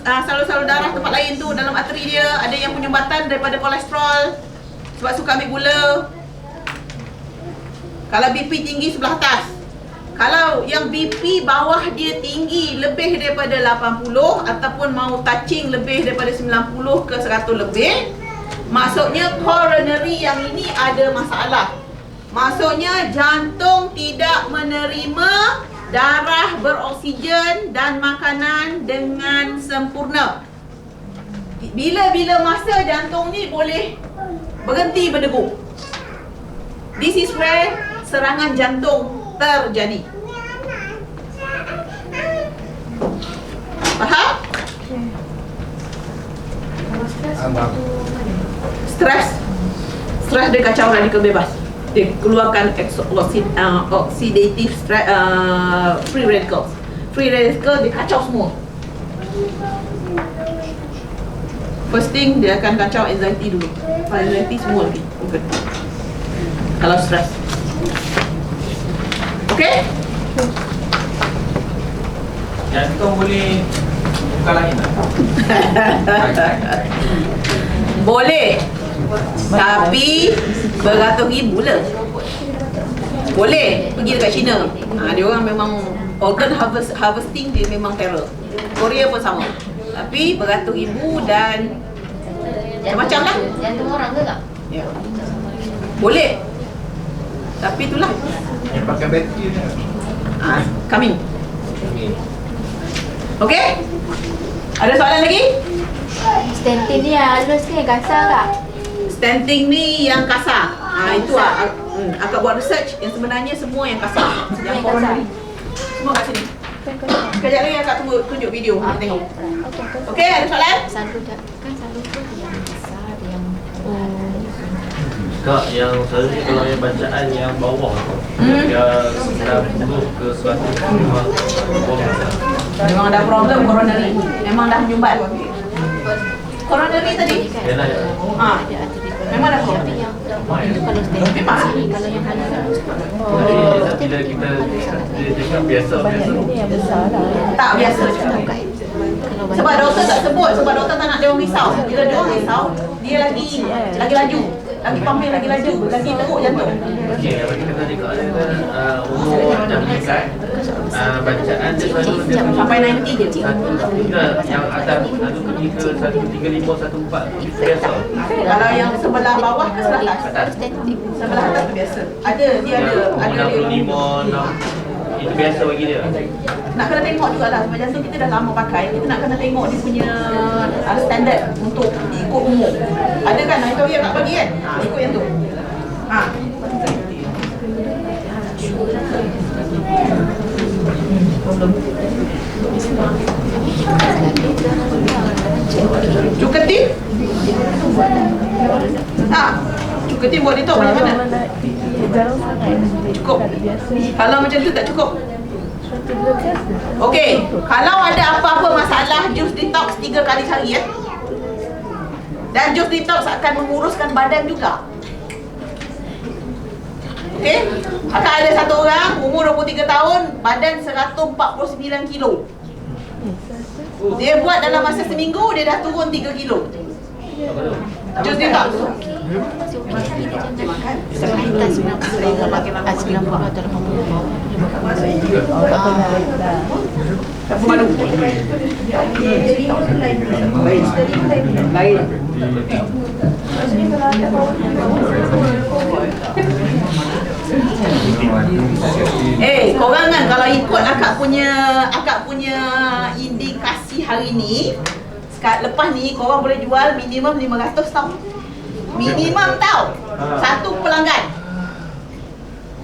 salur-salur darah tempat lain tu, dalam arteri dia. Ada yang penyumbatan daripada kolesterol sebab suka ambil gula. Kalau BP tinggi sebelah atas. Kalau yang BP bawah dia tinggi lebih daripada 80 ataupun mau touching lebih daripada 90 ke 100 lebih, maksudnya coronary yang ini ada masalah. Maksudnya jantung tidak menerima darah beroksigen dan makanan dengan sempurna. Bila-bila masa jantung ni boleh berhenti berdegup. This is where serangan jantung terjadi. Faham? Stres dia kacau radikal bebas. Dia keluarkan oxidative stress, free radicals. Free radical dia kacau semua. First thing dia akan kacau anxiety dulu. Anxiety semua lagi. Okay. Kalau stres. Okay? Jantung boleh buka langit tak? Boleh. Tapi beratus ribu lah. Boleh pergi dekat China. Dia orang memang organ harvesting dia memang terror. Korea pun sama. Tapi beratus ribu dan macam lah. Jantung orang ke tak? Ya. Boleh. Tapi itulah. Yang pakai bateri ni. Coming. Okay? Ada soalan lagi? Stenting ni yang halus ni kasar tak? Stenting ni yang kasar. Itu akak buat research yang sebenarnya semua yang kasar. Yang coronary. Semua kat sini. Sekejap lagi akak tunjuk video. Tengok. Okay, ada soalan? Selalu kan selalu tu yang besar yang Kak, yang selalunya kalau yang bacaan yang bawah tu yang 90 ke 100 memang ada problem coronary. Memang dah menyumbat. Coronary tadi? Yalah, ya. Memang dah problem. kalau stenting sini, kalau yang halus Jadi bila kita cakap biasa yang besar lah. Tak biasa cakap. Sebab doktor tak sebut, sebab doktor tak nak dia orang risau. Bila dia orang risau, dia lagi laju. Lagi pamer, lagi laju, lagi teruk jantung. Okey, kalau kita tadi kat umur dah meningkat, bacaan dia selalu dia sampai 90 je. Yang atas satu pergi ke 135, 140 itu biasa. Kalau yang sebelah bawah ke sebelah atas? Sebelah atas tu biasa. Ada, dia ada. Ada 65, 6 itu biasa bagi dia. Nak kena tengok jugalah sebab jantung kita dah lama pakai. Kita nak kena tengok dia punya standard untuk ikut umur. Ada kan? Itu yang tak bagi kan? Ikut yang tu. Cuketin? Cuketin buat dia tahu macam mana? Cukup. Kalau macam tu tak cukup. Okey, kalau ada apa-apa masalah, jus detox 3 kali sehari ya. Dan jus detox akan menguruskan badan juga. Okey, akan ada satu orang umur 23 tahun, badan 149 kilo. Dia buat dalam masa seminggu, dia dah turun 3 kilo. Jus detox. Korang kan kalau ikut akak punya indikasi hari ni, lepas ni korang boleh jual minimum 500 tau. Minimum tau. Satu pelanggan.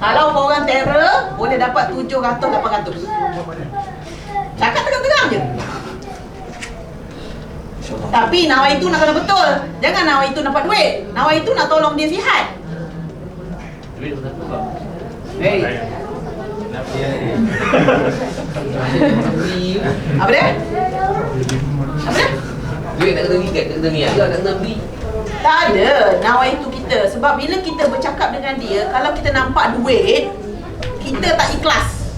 Kalau korang terror, boleh dapat 700, 800. Cakap terang-terang je. Tapi nawai itu nak kena betul. Jangan nawai itu dapat duit. Nawai itu nak tolong dia sihat. Duit satu kak. Apa dia? Apa dia? Duit tak kena niat, tak kena niat juga, tak kena beli. Tak ada nawai itu kita. Sebab bila kita bercakap dengan dia, kalau kita nampak duit, kita tak ikhlas.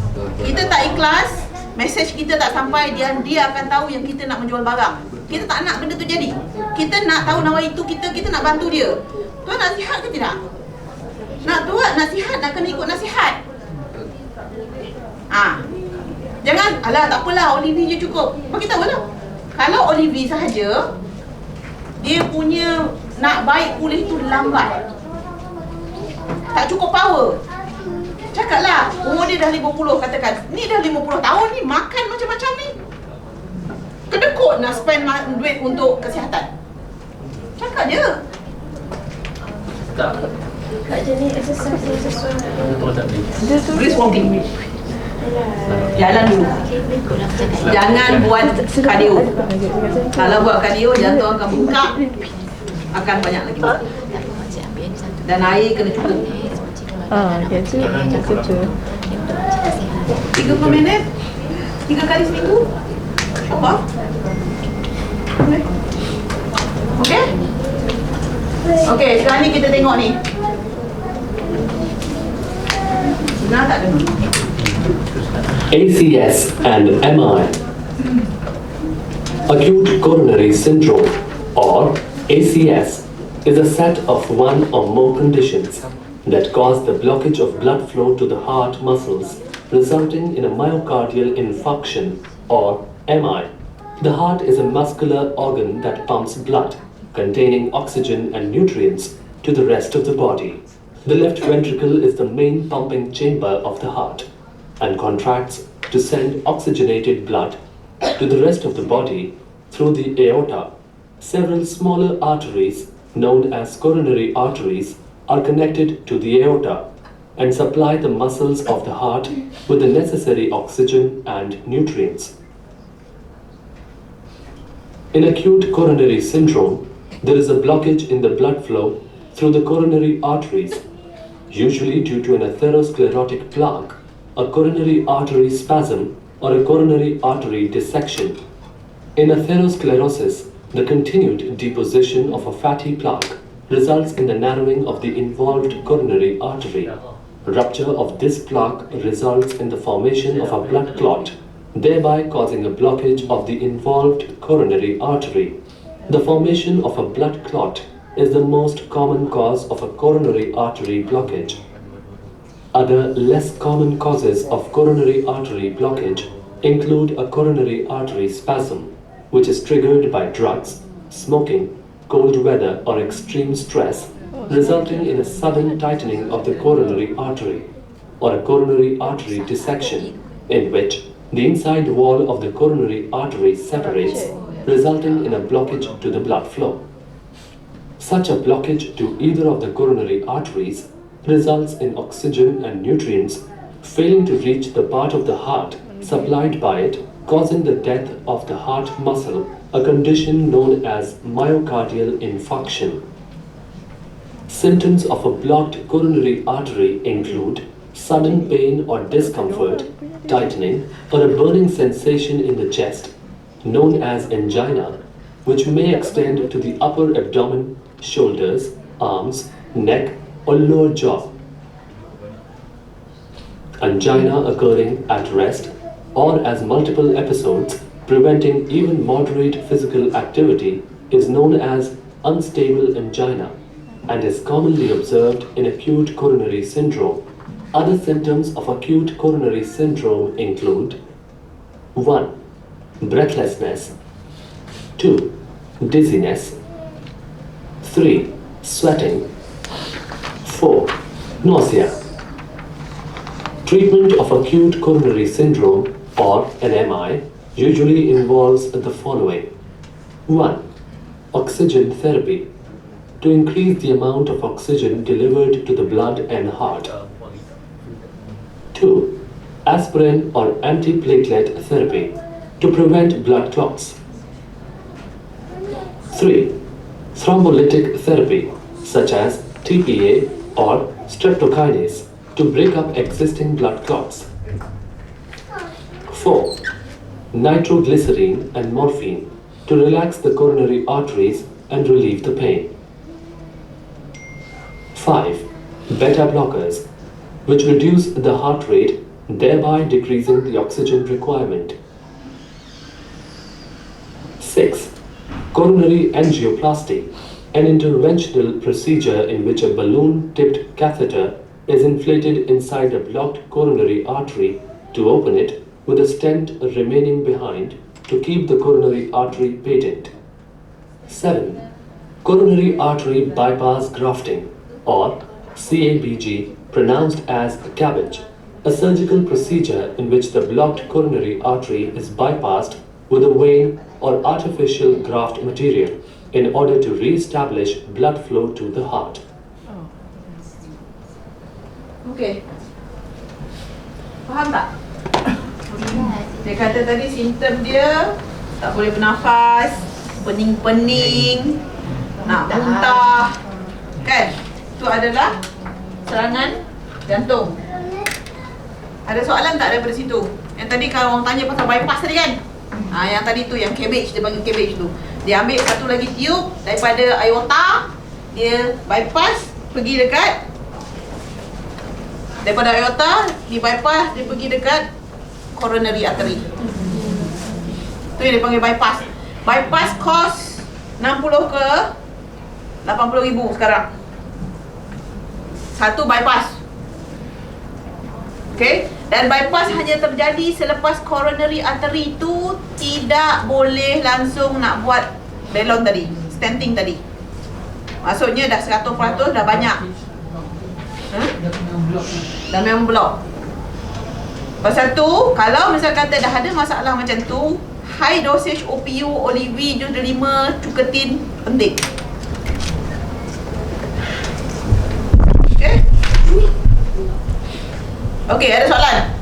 Kita tak ikhlas, Mesej kita tak sampai, dia akan tahu yang kita nak menjual barang. Kita tak nak benda tu jadi. Kita nak tahu nawa itu kita nak bantu dia. Tuan nasihat ke tidak? Nak buat nasihat, nak kena ikut nasihat. Jangan, alah tak apalah, Olivi je cukup. Bagi tahu lah. Kalau Olivi sahaja, dia punya nak baik pulih tu lambat. Tak cukup power. Cakaplah, umur dia dah 50, katakan. Ni dah 50 tahun ni, makan macam-macam ni. Kedekut nak spend duit untuk kesihatan. Cakap je. Tak. Kak jenis exercise yang sesuai. Brisk walking. Jalan dulu. Jangan buat kardio. Kalau buat kardio, jantung akan bengkak, akan banyak lagi. Dan air kena cukup. Gitu. Kecil. 30 minit 3 kali seminggu. Apa? Okey? Okey, sekarang ni kita tengok ni. Benar tak dengar? ACS and MI. Acute coronary syndrome, or ACS, is a set of one or more conditions that cause the blockage of blood flow to the heart muscles, resulting in a myocardial infarction, or MI. The heart is a muscular organ that pumps blood, containing oxygen and nutrients, to the rest of the body. The left ventricle is the main pumping chamber of the heart and contracts to send oxygenated blood to the rest of the body through the aorta. Several smaller arteries, known as coronary arteries, are connected to the aorta and supply the muscles of the heart with the necessary oxygen and nutrients. In acute coronary syndrome, there is a blockage in the blood flow through the coronary arteries, usually due to an atherosclerotic plaque, a coronary artery spasm, or a coronary artery dissection. In atherosclerosis, the continued deposition of a fatty plaque results in the narrowing of the involved coronary artery. Rupture of this plaque results in the formation of a blood clot, thereby causing a blockage of the involved coronary artery. The formation of a blood clot is the most common cause of a coronary artery blockage. Other less common causes of coronary artery blockage include a coronary artery spasm, which is triggered by drugs, smoking, cold weather, or extreme stress, resulting in a sudden tightening of the coronary artery, or a coronary artery dissection, in which the inside wall of the coronary artery separates, resulting in a blockage to the blood flow. Such a blockage to either of the coronary arteries results in oxygen and nutrients failing to reach the part of the heart supplied by it, causing the death of the heart muscle, a condition known as myocardial infarction. Symptoms of a blocked coronary artery include sudden pain or discomfort, tightening, or a burning sensation in the chest, known as angina, which may extend to the upper abdomen, shoulders, arms, neck, or lower jaw. Angina occurring at rest or as multiple episodes, preventing even moderate physical activity, is known as unstable angina and is commonly observed in acute coronary syndrome. Other symptoms of acute coronary syndrome include 1. Breathlessness, 2. Dizziness, 3. Sweating, 4. Nausea. Treatment of acute coronary syndrome, or an MI, usually involves the following. 1. Oxygen therapy, to increase the amount of oxygen delivered to the blood and heart. 2. Aspirin or antiplatelet therapy, to prevent blood clots. 3. Thrombolytic therapy, such as TPA or streptokinase, to break up existing blood clots. 4. Nitroglycerine and morphine, to relax the coronary arteries and relieve the pain. 5. Beta blockers, which reduce the heart rate thereby decreasing the oxygen requirement. 6. Coronary angioplasty, an interventional procedure in which a balloon-tipped catheter is inflated inside a blocked coronary artery to open it, with a stent remaining behind to keep the coronary artery patent. 7. Coronary artery bypass grafting, or CABG, pronounced as CABG, a surgical procedure in which the blocked coronary artery is bypassed with a vein or artificial graft material in order to re-establish blood flow to the heart. Okey. Faham tak? Dia kata tadi simptom dia tak boleh bernafas, pening-pening, nak muntah. Kan? Itu adalah serangan jantung. Ada soalan tak daripada situ? Yang tadi kalau orang tanya pasal bypass tadi kan? Yang tadi tu, yang cabbage, dia panggil cabbage tu. Dia ambil satu lagi tiub daripada aorta, dia bypass, pergi dekat, daripada aorta, di bypass, dia pergi dekat coronary artery. Tu yang dia panggil bypass. Bypass cost 60 ke 80,000 sekarang. Satu bypass. Okay? Dan bypass hanya terjadi selepas coronary artery tu tidak boleh langsung nak buat balon tadi, stenting tadi. Maksudnya dah 100% dah banyak. Dah memang blok. Pasal tu, kalau misal kata dah ada masalah macam tu, high dosage OPU, Olivi, jus delima, cuketin penting. Okay? Okay, ada soalan?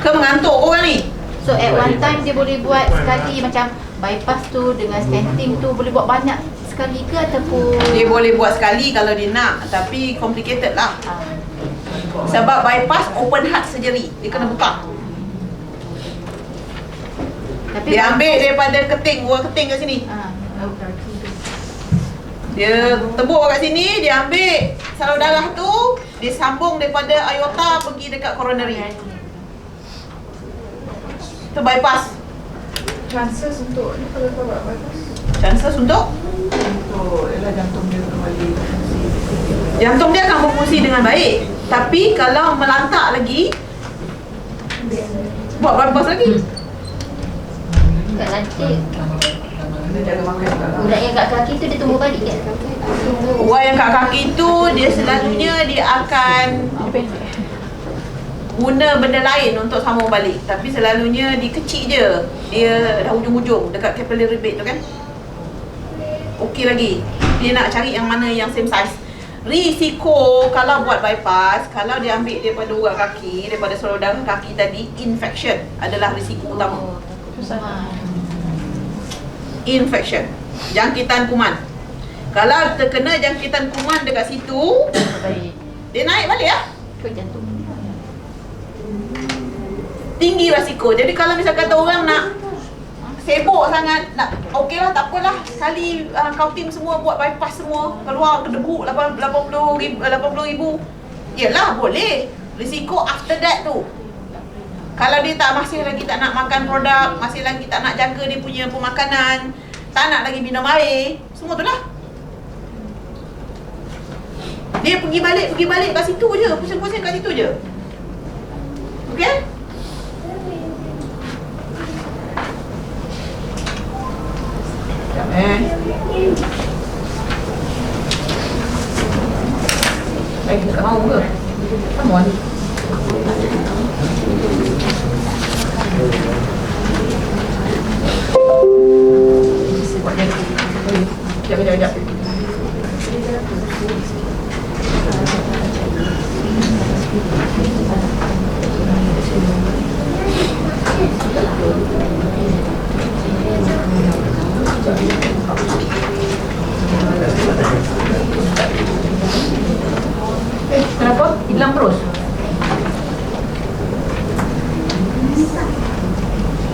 Ke mengantuk korang ni? So at one time dia boleh buat sekali macam bypass tu dengan stenting tu, boleh buat banyak sekali ke ataupun? Dia boleh buat sekali kalau dia nak, tapi complicated lah. Sebab bypass open heart surgery, dia kena buka. Tapi dia ambil daripada keting, buah keting kat sini. Dia tebuk kat sini, dia ambil salur darah tu, dia sambung daripada aorta pergi dekat coronary. Itu bypass. Chances untuk ni kalau kau buat bypass? Chances untuk ialah jantung dia kembali. Jantung dia akan berfungsi dengan baik. Tapi kalau melantak lagi, buat bypass lagi. Kat lantik. Urat yang kat kaki tu dia tumbuh balik kan? Urat yang kat kaki tu dia selalunya dia akan guna benda lain untuk sambung balik. Tapi selalunya dia kecil je. Dia dah hujung-hujung dekat capillary bed tu kan. Okey lagi. Dia nak cari yang mana yang same size. Risiko kalau buat bypass, kalau dia ambil daripada urat kaki, daripada saluran darah kaki tadi, infection adalah risiko utama. Infection, jangkitan kuman. Kalau terkena jangkitan kuman dekat situ, dia naik balik lah ke jantung. Tinggi risiko. Jadi kalau misal kata orang nak sibuk sangat, nak okey lah, tak apalah, sekali kau tim semua buat bypass semua, keluar debu 80,000, yelah boleh. Risiko after that tu, kalau dia masih lagi tak nak makan produk, masih lagi tak nak jaga dia punya pemakanan, tak nak lagi minum air, semua tu lah. Dia pergi balik kat situ je, pusing-pusing kat situ je. Okay? Baik, tak mahu ke? Come on. Sekejap. Kenapa? Hilang terus?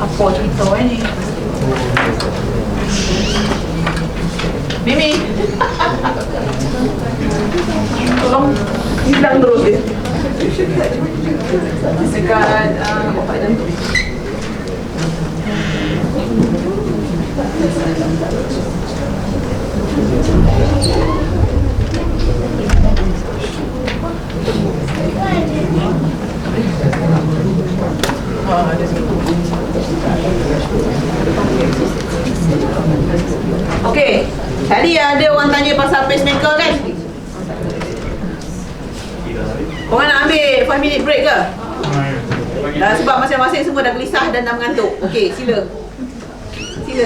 Apa cerita ni? Mimi, tolong hilang terus dia. Dekat opak jantung. Okey, tadi ada orang tanya pasal pacemaker kan? Korang nak ambil 5 minute break ke? Sebab masing-masing semua dah gelisah dan dah mengantuk. Okey, sila. Sila.